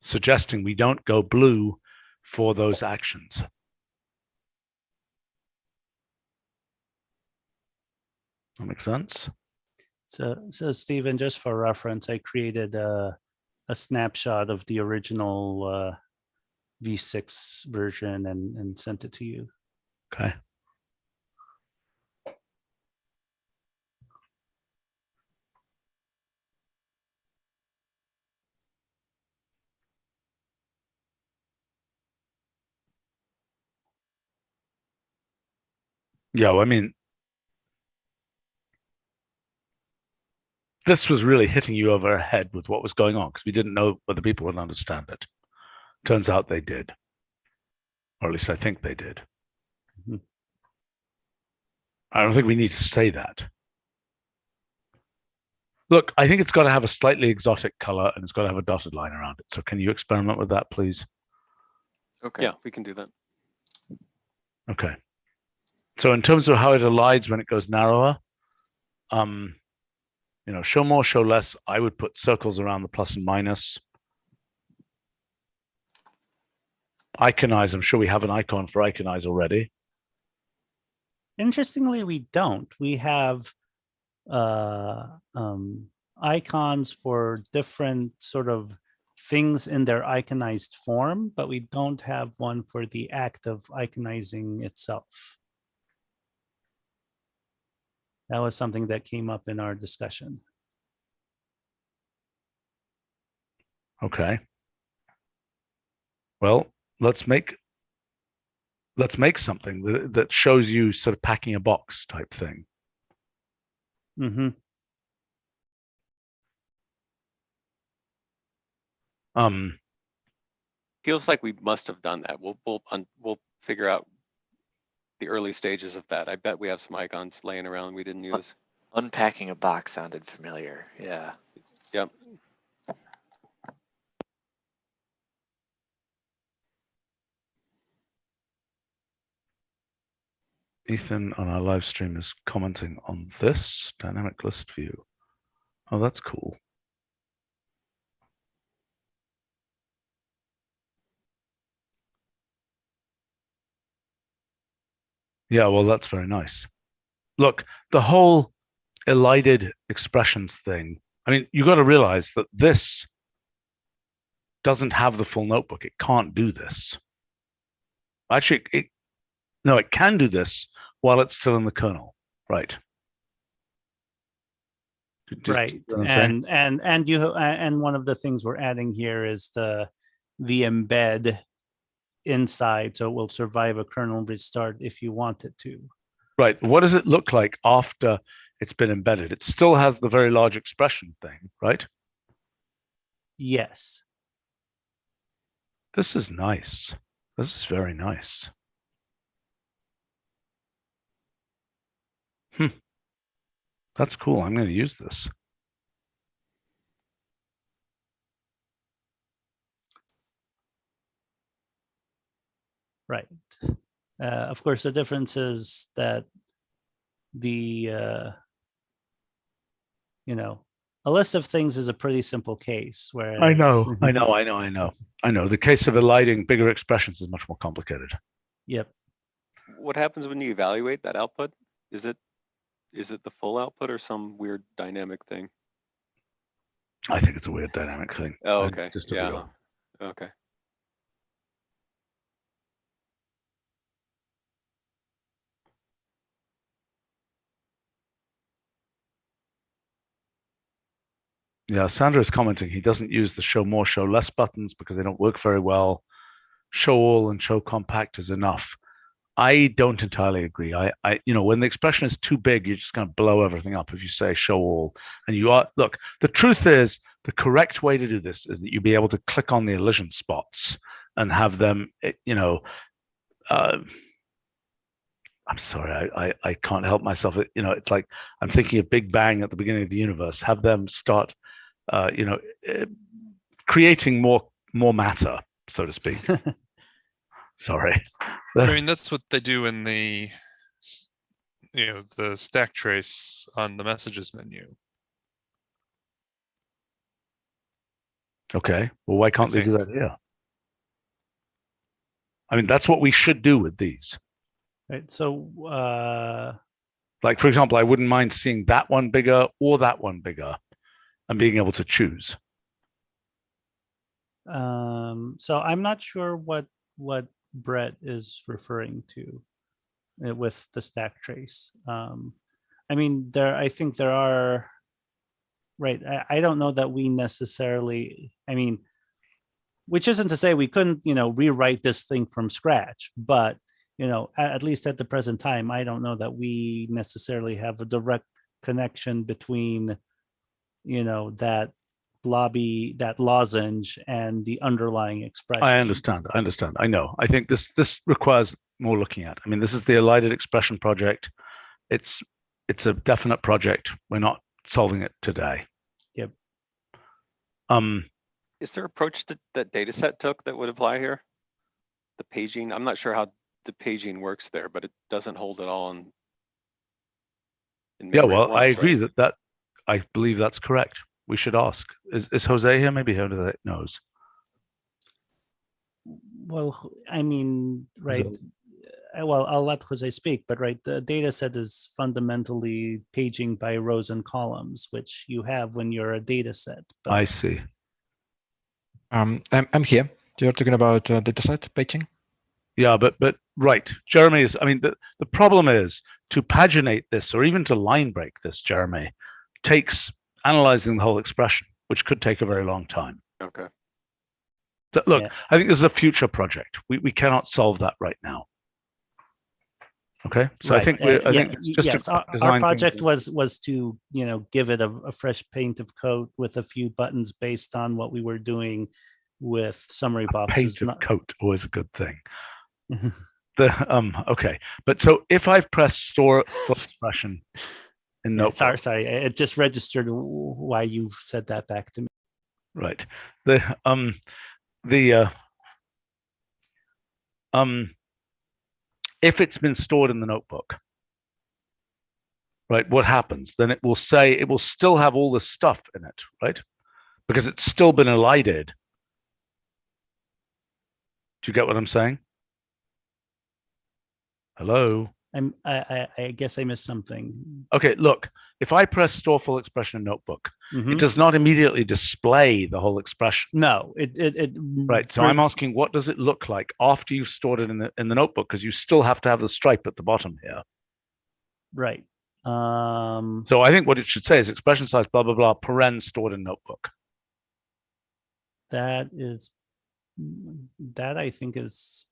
Suggesting we don't go blue for those actions. That makes sense? So Stephen, just for reference, I created a snapshot of the original V6 version and sent it to you. Okay. Yeah, well, I mean, this was really hitting you over the head with what was going on because we didn't know whether people would understand it. Turns out they did, or at least I think they did. Mhm. I don't think we need to say that. Look, I think it's got to have a slightly exotic color and it's got to have a dotted line around it. So can you experiment with that, please? Okay. Yeah, we can do that. Okay. So in terms of how it elides when it goes narrower, show more, show less, I would put circles around the plus and minus. Iconize, I'm sure we have an icon for iconize already. Interestingly, we don't. We have icons for different sort of things in their iconized form, but we don't have one for the act of iconizing itself. That was something that came up in our discussion. Okay. Well, let's make something that shows you sort of packing a box type thing. Mm-hmm. Feels like we must have done that. We'll figure out the early stages of that. I bet we have some icons laying around we didn't use. Unpacking a box sounded familiar. Yeah. Yep. Ethan on our live stream is commenting on this dynamic list view. Oh, that's cool. Yeah, well, that's very nice. Look, the whole elided expressions thing, I mean, you got to realize that this doesn't have the full notebook. It can't do this. Actually, it can do this while it's still in the kernel, right? Right, and one of the things we're adding here is the embed inside, so it will survive a kernel restart if you want it to. Right. What does it look like after it's been embedded? It still has the very large expression thing, right? Yes. This is nice. This is very nice. That's cool. I'm going to use this. Right. Of course, the difference is that the a list of things is a pretty simple case. Whereas I know. The case of eliding bigger expressions is much more complicated. Yep. What happens when you evaluate that output? Is it the full output or some weird dynamic thing? I think it's a weird dynamic thing. Oh, okay. Just Yeah. Okay. Yeah, Sandra is commenting he doesn't use the show more, show less buttons because they don't work very well. Show all and show compact is enough. I don't entirely agree. When the expression is too big, you're just going to blow everything up if you say show all. And look, the truth is the correct way to do this is that you be able to click on the elision spots and have them, I'm sorry, I can't help myself. It's like I'm thinking of Big Bang at the beginning of the universe. Have them start, creating more matter, so to speak. Sorry. I mean, that's what they do in the stack trace on the messages menu. Okay. Well, why can't they do that here? I mean, that's what we should do with these. Right. So, like, for example, I wouldn't mind seeing that one bigger or that one bigger and being able to choose. So I'm not sure what Brett is referring to with the stack trace. I mean, I think there are, right. I don't know that we necessarily, which isn't to say we couldn't, rewrite this thing from scratch, but, at least at the present time, I don't know that we necessarily have a direct connection between, that lozenge and the underlying expression. I understand. I know. I think this requires more looking at. I mean, this is the elided expression project. It's a definite project. We're not solving it today. Yep. Is there an approach that dataset took that would apply here? The paging, I'm not sure how the paging works there, but it doesn't hold it all in yeah, well, once, I agree right? that I believe that's correct. We should ask. Is Jose here? Maybe Jose knows. Well, right. Well, I'll let Jose speak, but right, the data set is fundamentally paging by rows and columns, which you have when you're a data set. But... I see. I'm here. You're talking about data set paging? Yeah, but right. Jeremy is, the problem is to paginate this or even to line break this, Jeremy, takes analyzing the whole expression, which could take a very long time. Okay. So, look, yeah. I think this is a future project. We cannot solve that right now. Okay, so right. I think it's just yes. Our project was to give it a fresh paint of coat with a few buttons based on what we were doing with summary boxes. Paint of coat, always a good thing. Okay, but so if I've pressed store expression in Notebook, sorry, it just registered why you said that back to me. Right. If it's been stored in the notebook, right, what happens? Then it will say, it will still have all this stuff in it, right? Because it's still been elided. Do you get what I'm saying? Hello? I guess I missed something. Okay, look, if I press store full expression in notebook, Mhm. it does not immediately display the whole expression. No, it Right. So I'm asking, what does it look like after you've stored it in the notebook? Because you still have to have the stripe at the bottom here. right. So I think what it should say is expression size, blah, blah, blah, paren stored in notebook. That I think is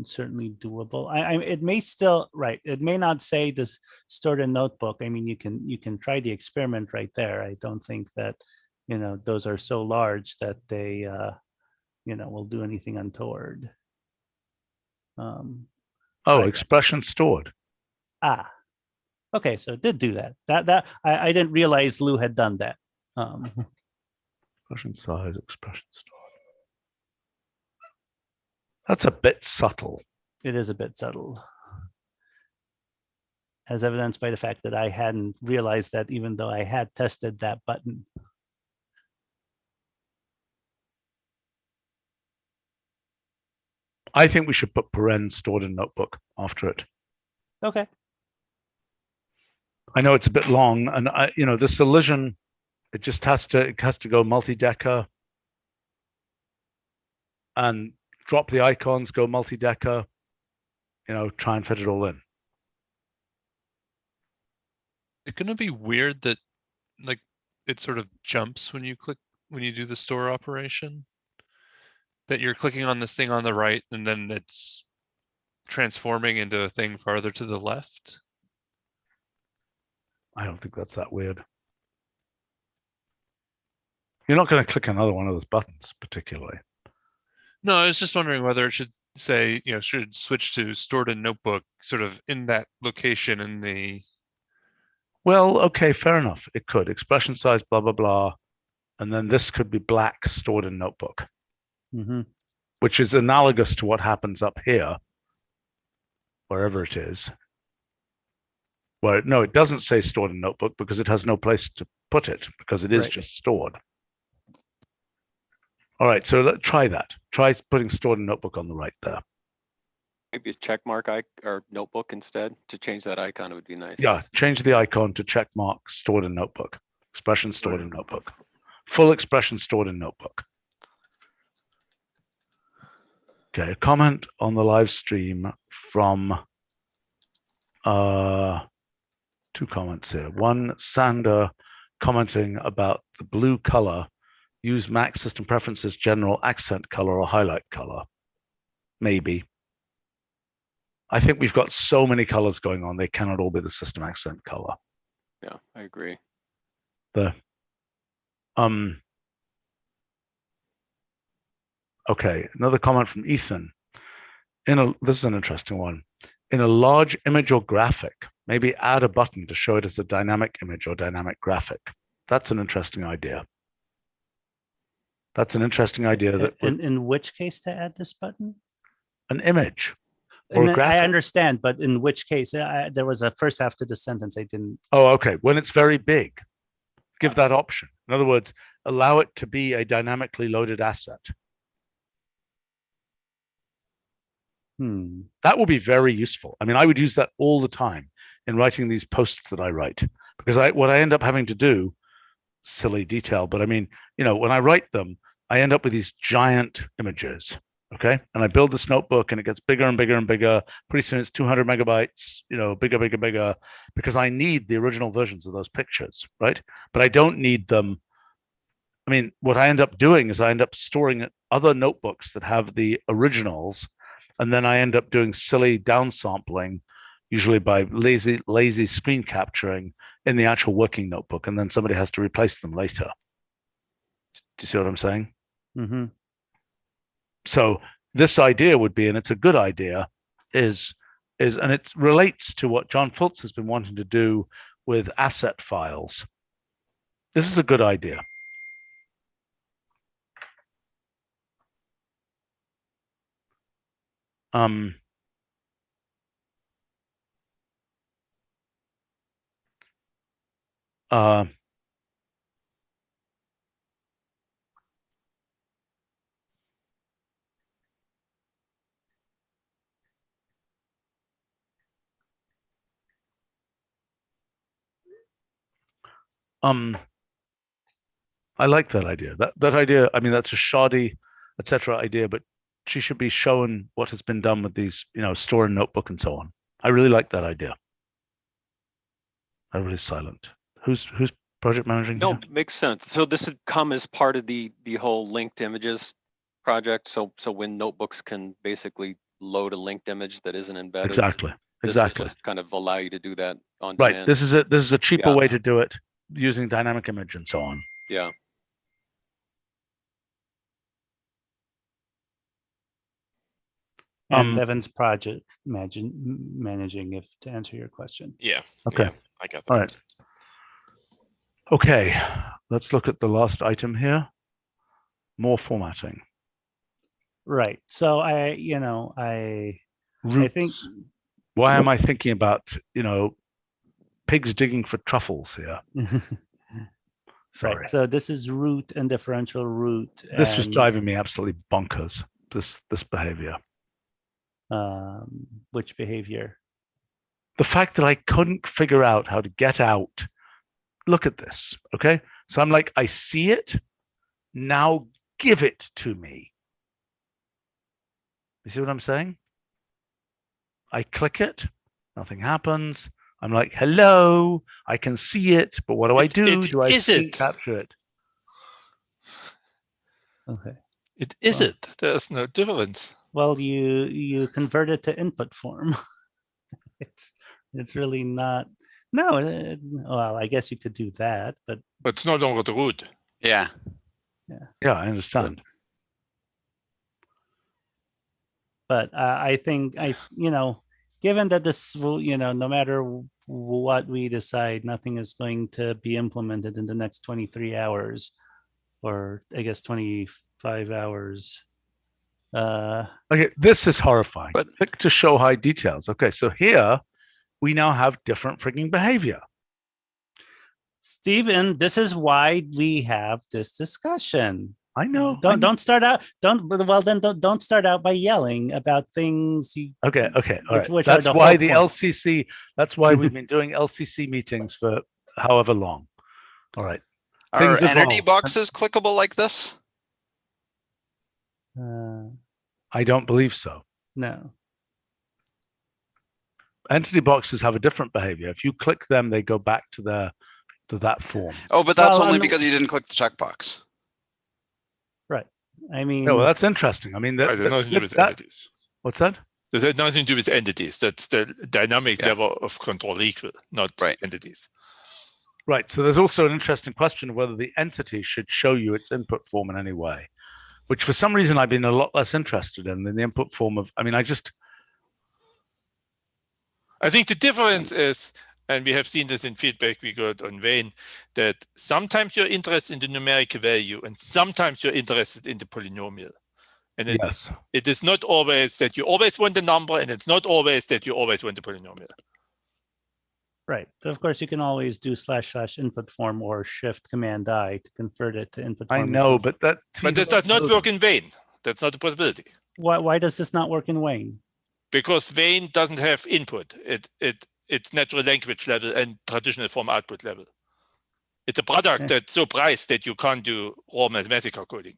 certainly doable. It may still, right, it may not say this stored in notebook. I mean, you can try the experiment right there. I don't think that, those are so large that they will do anything untoward. Right. Expression stored. Okay, so it did do that. That I didn't realize Lou had done that. Expression size, expression stored. That's a bit subtle. It is a bit subtle, as evidenced by the fact that I hadn't realized that, even though I had tested that button. I think we should put paren stored in notebook after it. Okay. I know it's a bit long, and this elision, it just has to go multi-decker and drop the icons, go multi-decker, try and fit it all in. Is it gonna be weird that like it sort of jumps when you do the store operation? That you're clicking on this thing on the right and then it's transforming into a thing farther to the left? I don't think that's that weird. You're not going to click another one of those buttons particularly. No, I was just wondering whether it should say, should switch to stored in notebook sort of in that location in the. Well, okay, fair enough. It could. Expression size, blah, blah, blah. And then this could be black stored in notebook, which is analogous to what happens up here, wherever it is. Well, no, it doesn't say stored in notebook because it has no place to put it because it is just stored. All right, so let's try that. Try putting stored in notebook on the right there. Maybe a check mark or notebook instead. To change that icon, it would be nice. Yeah, change the icon to check mark stored in notebook. Expression stored in notebook. Full expression stored in notebook. Okay, a comment on the live stream from two comments here. One, Sander commenting about the blue color. Use Mac system preferences, general accent color or highlight color. Maybe. I think we've got so many colors going on, they cannot all be the system accent color. Yeah, I agree. Okay, another comment from Ethan. This is an interesting one. In a large image or graphic, maybe add a button to show it as a dynamic image or dynamic graphic. That's an interesting idea. That's an interesting idea. That in which case to add this button? An image. Or And a graphic. I understand, but in which case? There was a first half to the sentence I didn't. Oh, okay. When it's very big, give that option. In other words, allow it to be a dynamically loaded asset. That will be very useful. I mean, I would use that all the time in writing these posts that I write, because what I end up having to do, silly detail, but I mean, when I write them, I end up with these giant images. Okay. And I build this notebook and it gets bigger and bigger and bigger. Pretty soon it's 200 megabytes, bigger, bigger, bigger, because I need the original versions of those pictures, right? But I don't need them. I mean, what I end up doing is I end up storing other notebooks that have the originals, and then I end up doing silly downsampling, usually by lazy screen capturing in the actual working notebook, and then somebody has to replace them later. Do you see what I'm saying? So this idea would be, and it's a good idea, is and it relates to what John Fultz has been wanting to do with asset files. This is a good idea. I like that idea. That idea, I mean, that's a shoddy, etc. idea, but she should be shown what has been done with these, store and notebook and so on. I really like that idea. Everybody's silent. Who's project managing No, here? makes sense. So this would come as part of the whole linked images project. So when notebooks can basically load a linked image that isn't embedded. Exactly. This will Exactly. just kind of allow you to do that on Right. demand. This is a cheaper Yeah. way to do it using dynamic image and so on. Yeah. And Evan's project managing, if to answer your question. Yeah. Okay. Yeah, I got that. All right. Okay. Let's look at the last item here. More formatting. Right. So I think. Roots. Why am I thinking about, pigs digging for truffles here? Sorry. Right. So this is root and differential root. This was driving me absolutely bonkers, this behavior. Which behavior? The fact that I couldn't figure out how to get out. Look at this. Okay. So I'm like, I see it. Now give it to me. You see what I'm saying? I click it. Nothing happens. I'm like, hello, I can see it, but what do I do? Do I capture it? Okay. It is it. There's no difference. Well, you convert it to input form. it's really not. No, well, I guess you could do that, but it's no longer the root. Yeah. Yeah, I understand. But I think given that this will, no matter what we decide, nothing is going to be implemented in the next 23 hours, or I guess 25 hours. Okay, this is horrifying. But click to show high details. Okay, so here we now have different freaking behavior. Stephen, this is why we have this discussion. I know. Don't start out. Don't start out by yelling about things. Okay. All right. Which that's are the why whole the point. LCC. That's why we've been doing LCC meetings for however long. All right. Are Things entity evolve. boxes clickable like this? I don't believe so. No. Entity boxes have a different behavior. If you click them, they go back to that form. Oh, but that's Well, only because you didn't click the checkbox. Right. I mean, No, well, that's interesting. I mean, It has nothing to do with entities. What's that? This has nothing to do with entities. That's the dynamic level of control equal, not entities. Right. So there's also an interesting question of whether the entity should show you its input form in any way, which for some reason I've been a lot less interested in than the input form of. I mean, I think the difference is, and we have seen this in feedback we got on Wayne, that sometimes you're interested in the numerical value and sometimes you're interested in the polynomial. And it is not always that you always want the number, and it's not always that you always want the polynomial. right. But of course, you can always do / input form or Shift Command I to convert it to input form. I know, but this does not work in Wayne. That's not a possibility. Why does this not work in Wayne? Because Wayne doesn't have input. It's natural language level and traditional form output level. It's a product that's so priced that you can't do raw mathematical coding.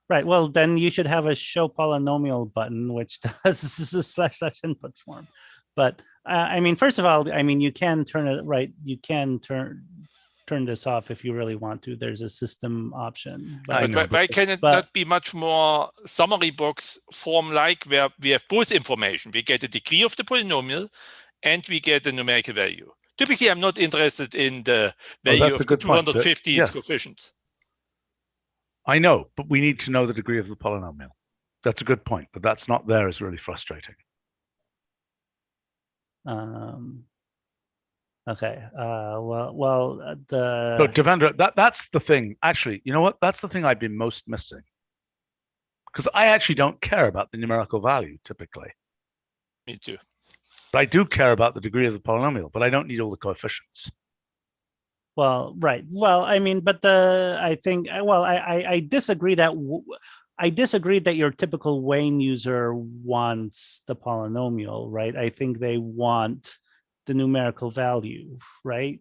Right. Well, then you should have a show polynomial button, which does / input form. But I mean, first of all, I mean, you can turn it right. You can turn this off if you really want to. There's a system option. But why can it not be much more summary box form-like, where we have both information? We get the degree of the polynomial and we get the numerical value. Typically, I'm not interested in the value of the 250 coefficients. I know, but we need to know the degree of the polynomial. That's a good point, but that's not there is really frustrating. Okay. So Devendra, that's the thing. Actually, you know what? That's the thing I've been most missing. Because I actually don't care about the numerical value typically. Me too. But I do care about the degree of the polynomial, but I don't need all the coefficients. Well, right. Well, I mean, but I disagree that your typical Wayne user wants the polynomial, right? I think they want the numerical value, right?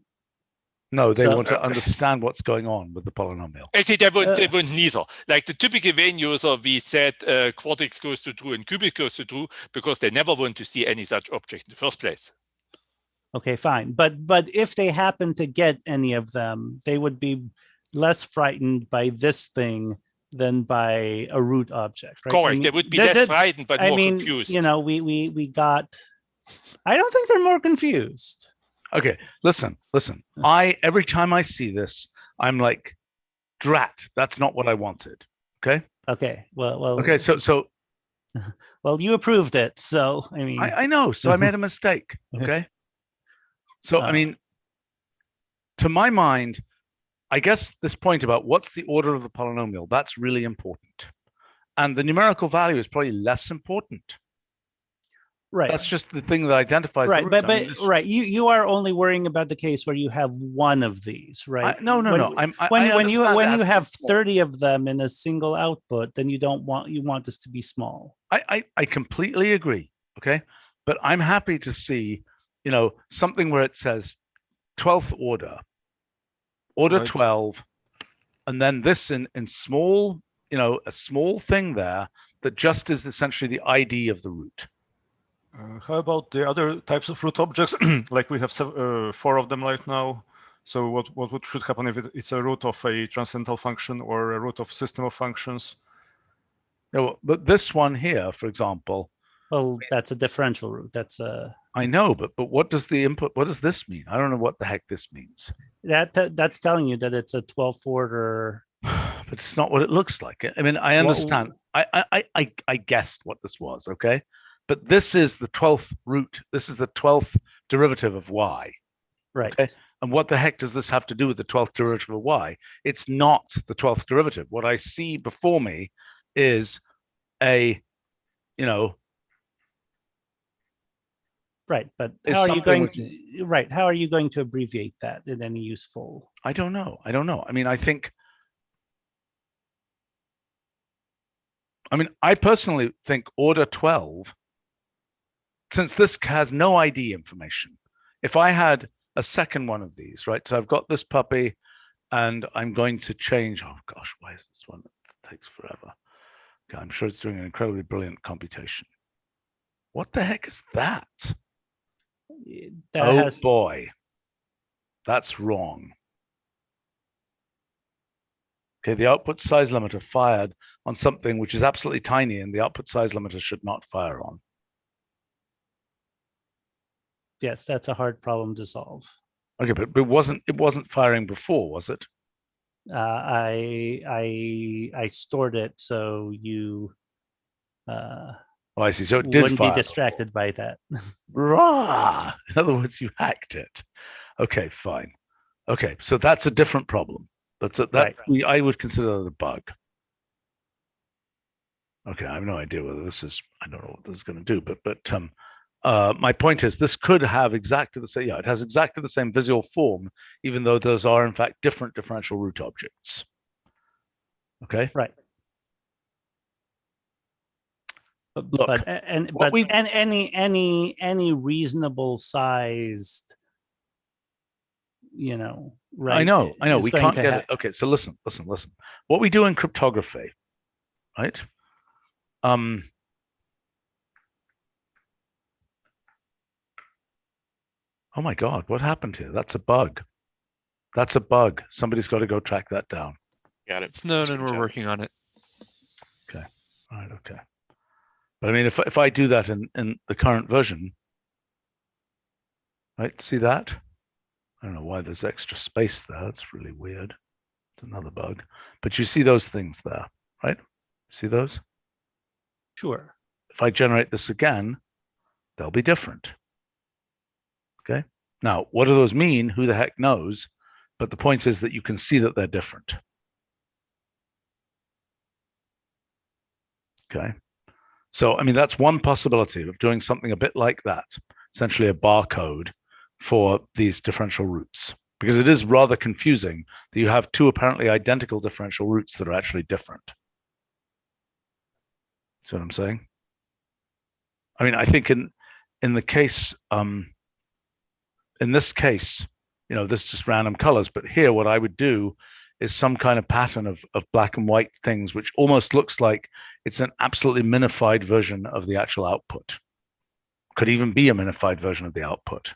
No, they So- want to understand what's going on with the polynomial. Actually, they want neither. Like the typical Wayne user, we said quartix goes to true and cubic goes to true because they never want to see any such object in the first place. Okay, fine. But if they happen to get any of them, they would be less frightened by this thing than by a root object, right? Correct. They would be less frightened, but more confused. You know, we got. I don't think they're more confused. Okay, listen. Every time I see this, I'm like, drat, that's not what I wanted. Okay. Okay. Well. Okay. So. Well, you approved it, so I mean. I know. So I made a mistake. Okay. So I mean, to my mind, I guess this point about what's the order of the polynomial, that's really important, and the numerical value is probably less important. Right. That's just the thing that identifies. Right, the root. but right, you are only worrying about the case where you have one of these, right? No. When you have 30 of them in a single output, then you want this to be small. I completely agree. Okay, but I'm happy to see, you know, something where it says 12th order right. 12, and then this in small, you know, a small thing there that just is essentially the ID of the root. How about the other types of root objects? Like we have 4 of them right now. So what should happen if it's a root of a transcendental function or a root of system of functions? No, but this one here, for example. Well, that's a differential root. That's a. I know, but what does the input? What does this mean? I don't know what the heck this means. That's telling you that it's a 12th order. But it's not what it looks like. I mean, I understand. I guessed what this was. Okay. But this is the 12th root. This is the 12th derivative of y. Right. Okay? And what the heck does this have to do with the 12th derivative of y? It's not the 12th derivative. What I see before me is a, you know. Right. But how are you going to, right. How are you going to abbreviate that in any useful? I don't know. I mean, I personally think order 12, since this has no ID information, if I had a second one of these, right? So I've got this puppy and I'm going to change, oh gosh, why is this one? It takes forever. Okay, I'm sure it's doing an incredibly brilliant computation. What the heck is that? Boy, that's wrong. Okay, the output size limiter fired on something which is absolutely tiny and the output size limiter should not fire on. Yes, that's a hard problem to solve. Okay, but it wasn't firing before, was it? I stored it so you oh, I see. So it did wouldn't fire be distracted by that. Rah! In other words, you hacked it. Okay, fine. Okay, so that's a different problem. Right. I would consider that a bug. Okay, I have no idea whether this is. I don't know what this is going to do, but my point is this could have exactly the same. Yeah, it has exactly the same visual form, even though those are in fact different differential root objects. Okay. Right. Look, any reasonable sized, you know. Right. I know. We can't get it. Okay, so listen. What we do in cryptography, right? Oh my God, what happened here? That's a bug. Somebody's got to go track that down. Got it. It's known and we're working on it. Okay. All right. Okay. But I mean, if I do that in the current version, right? See that? I don't know why there's extra space there. That's really weird. It's another bug. But you see those things there, right? See those? Sure. If I generate this again, they'll be different. Okay. Now, what do those mean? Who the heck knows? But the point is that you can see that they're different. Okay. So, I mean, that's one possibility of doing something a bit like that, essentially a barcode for these differential roots, because it is rather confusing that you have two apparently identical differential roots that are actually different. See what I'm saying? I mean, I think in the case, in this case, this is just random colors, but here what I would do is some kind of pattern of black and white things, which almost looks like it's an absolutely minified version of the actual output. Could even be a minified version of the output.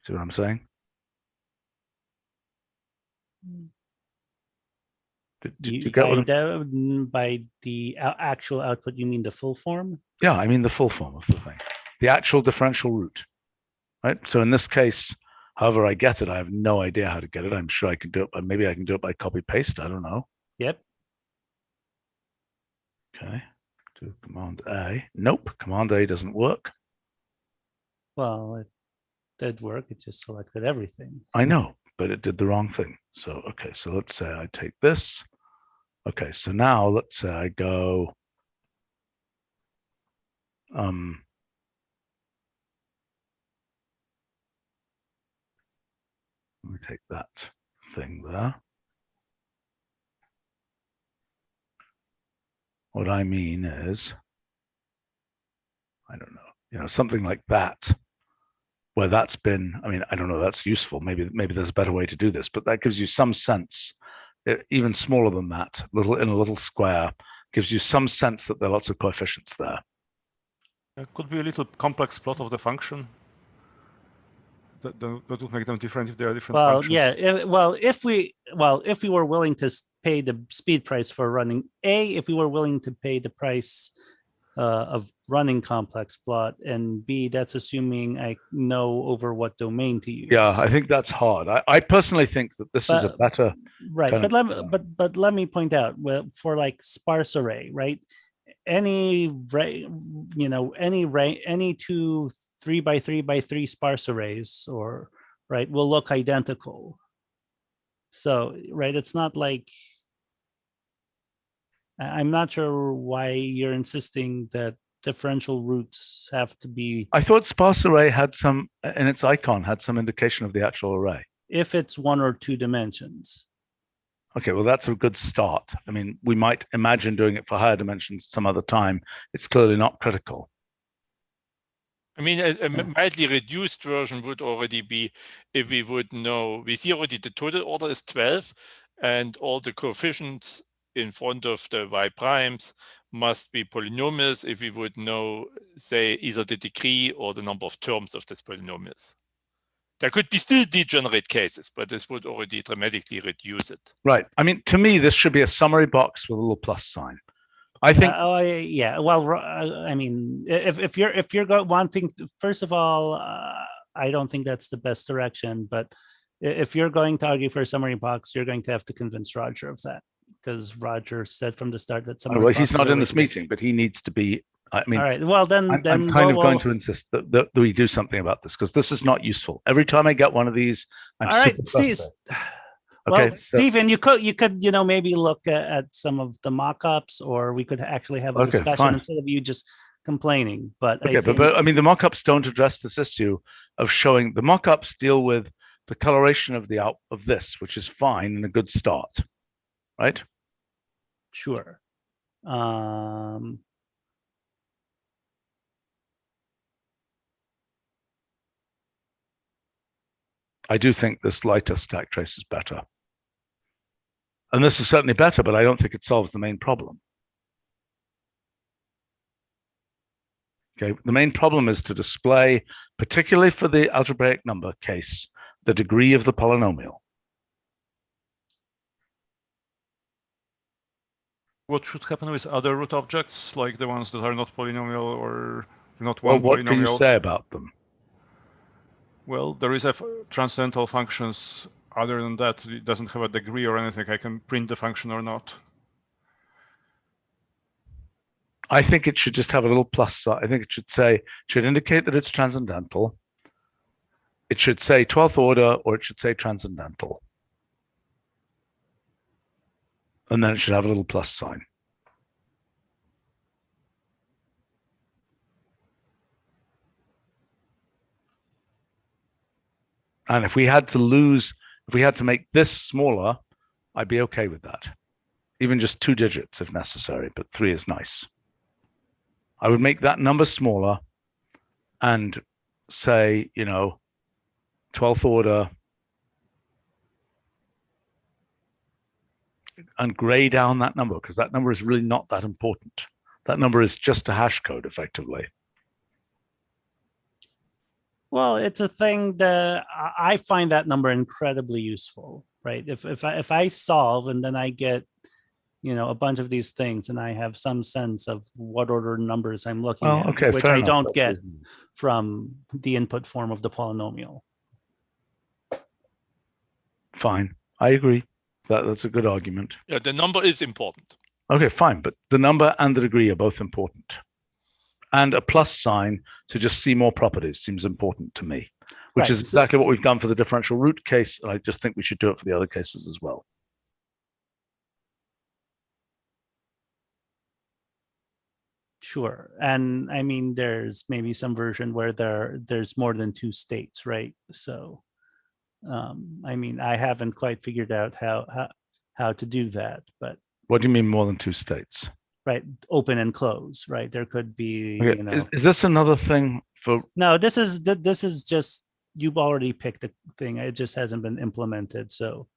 See what I'm saying? Did you get what by the actual output, you mean the full form? Yeah, I mean the full form of the thing, the actual differential root, right? So in this case, however I get it, I have no idea how to get it. I'm sure I can do it, but maybe I can do it by copy paste. I don't know. Yep. Okay. Do Command A. Nope, Command A doesn't work. Well, it did work. It just selected everything. I know, but it did the wrong thing. So, okay, so let's say I take this. Okay, so now let's say I go, let me take that thing there. What I mean is, I don't know, something like that, where that's been, I mean, I don't know, that's useful. Maybe there's a better way to do this, but that gives you some sense, even smaller than that, in a little square, gives you some sense that there are lots of coefficients there. It could be a little complex plot of the function. That would make them different if they are different functions. Yeah. If we were willing to pay the speed price for running if we were willing to pay the price of running complex plot, and B, that's assuming I know over what domain to use. Yeah, I think that's hard. I personally think that this is a better right. But let me point out, well, for like sparse array, right? Any 2 3x3x3 sparse arrays, or right, will look identical. So right, it's not like, I'm not sure why you're insisting that differential roots have to be. I thought sparse array had some, in its icon, had some indication of the actual array. If it's 1 or 2 dimensions. Okay, well, that's a good start. I mean, we might imagine doing it for higher dimensions some other time. It's clearly not critical. I mean, a mildly reduced version would already be if we would know, we see already the total order is 12, and all the coefficients in front of the y primes must be polynomials if we would know, say, either the degree or the number of terms of this polynomials. There could be still degenerate cases, but this would already dramatically reduce it. Right. I mean, to me, this should be a summary box with a little plus sign. I think. Yeah. Well, I mean, if you're wanting, first of all, I don't think that's the best direction. But if you're going to argue for a summary box, you're going to have to convince Roger of that, because Roger said from the start that summary. Well, he's not in this meeting, but he needs to be. I mean, all right. Well, then I'm kind of going to insist that we do something about this, because this is not useful. Every time I get one of these, I'm all right, Steve. Okay, well, Stephen, you could maybe look at some of the mock-ups, or we could actually have a discussion instead of you just complaining. But okay, but I mean, the mock-ups don't address this issue of showing. The mock-ups deal with the coloration of of this, which is fine and a good start, right? Sure. I do think this lighter stack trace is better. And this is certainly better, but I don't think it solves the main problem. Okay, the main problem is to display, particularly for the algebraic number case, the degree of the polynomial. What should happen with other root objects, like the ones that are not polynomial or not one polynomial? What can you say about them? Well, there is a transcendental functions. Other than that, it doesn't have a degree or anything. I can print the function or not. I think it should just have a little plus sign. I think it should indicate that it's transcendental. It should say 12th order, or it should say transcendental. And then it should have a little plus sign. And if we had to make this smaller, I'd be okay with that. Even just 2 digits if necessary, but 3 is nice. I would make that number smaller and say, 12th order and gray down that number, because that number is really not that important. That number is just a hash code effectively. Well, it's a thing that I find that number incredibly useful, right? If I solve and then I get, a bunch of these things and I have some sense of what order numbers I'm looking at, okay, which fair I enough. don't That's get reasonable. from the input form of the polynomial. Fine, I agree. That's a good argument. Yeah, the number is important. Okay, fine, but the number and the degree are both important. And a plus sign to just see more properties seems important to me, which Right, is exactly what we've done for the differential root case. And I just think we should do it for the other cases as well. Sure. And I mean, there's maybe some version where there's more than two states, right? So, I mean, I haven't quite figured out how to do that, but. What do you mean more than two states? Right, open and close, right? There could be, Okay. Is this another thing for? No, this is just, you've already picked a thing. It just hasn't been implemented. So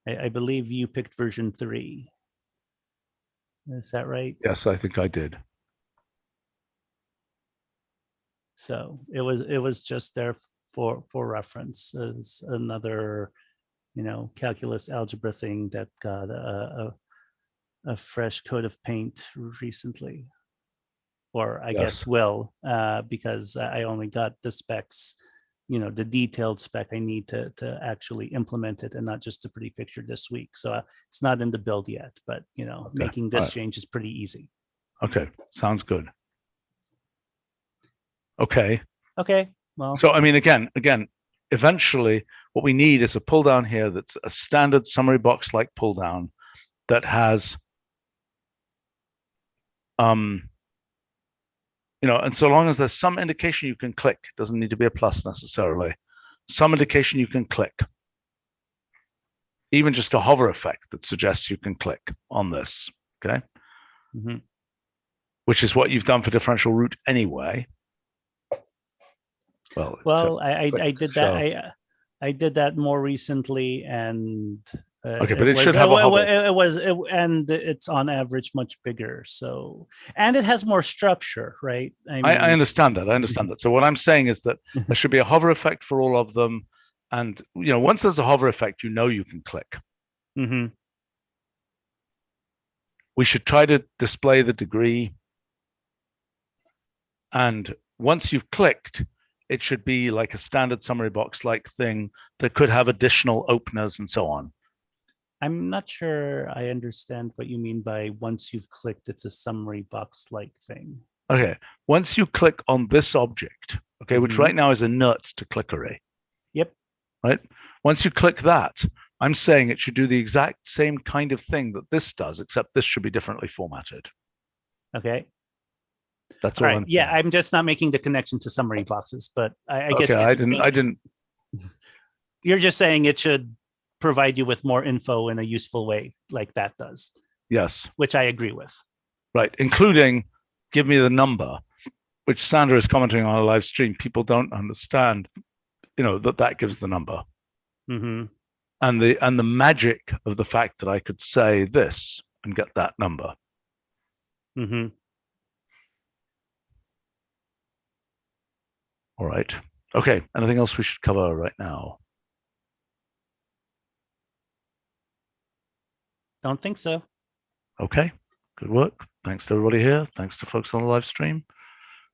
I believe you picked version 3. Is that right? Yes, I think I did. So it was just there for reference as another, calculus algebra thing that got a fresh coat of paint recently, or I guess will, because I only got the specs, the detailed spec I need to actually implement it, and not just a pretty picture this week. So it's not in the build yet, but making this change is pretty easy. Okay, sounds good. Okay. Okay. Well. So I mean, again, eventually, what we need is a pull down here that's a standard summary box like pull down that has, and so long as there's some indication you can click, it doesn't need to be a plus necessarily, some indication you can click, even just a hover effect that suggests you can click on this, okay? Mm-hmm. Which is what you've done for differential root anyway. Well, I did that. I did that more recently, and okay, but it should have a hover. And it's on average much bigger. So, and it has more structure, right? I understand that. I understand that. So what I'm saying is that there should be a hover effect for all of them, and once there's a hover effect, you can click. Mm-hmm. We should try to display the degree, and once you've clicked, it should be like a standard summary box like thing that could have additional openers and so on. I'm not sure I understand what you mean by once you've clicked, it's a summary box like thing. Okay, once you click on this object, okay, which right now is inert to clickery. Yep. Right? Once you click that, I'm saying it should do the exact same kind of thing that this does, except this should be differently formatted. Okay. That's all. Right. Yeah, I'm just not making the connection to summary boxes, but I get. Okay, I didn't. You're just saying it should provide you with more info in a useful way, like that does. Yes. Which I agree with. Right, including give me the number, which Sandra is commenting on a live stream. People don't understand, that gives the number. Mm-hmm. And the magic of the fact that I could say this and get that number. Mm-hmm. All right. Okay. Anything else we should cover right now? Don't think so. Okay. Good work. Thanks to everybody here. Thanks to folks on the live stream.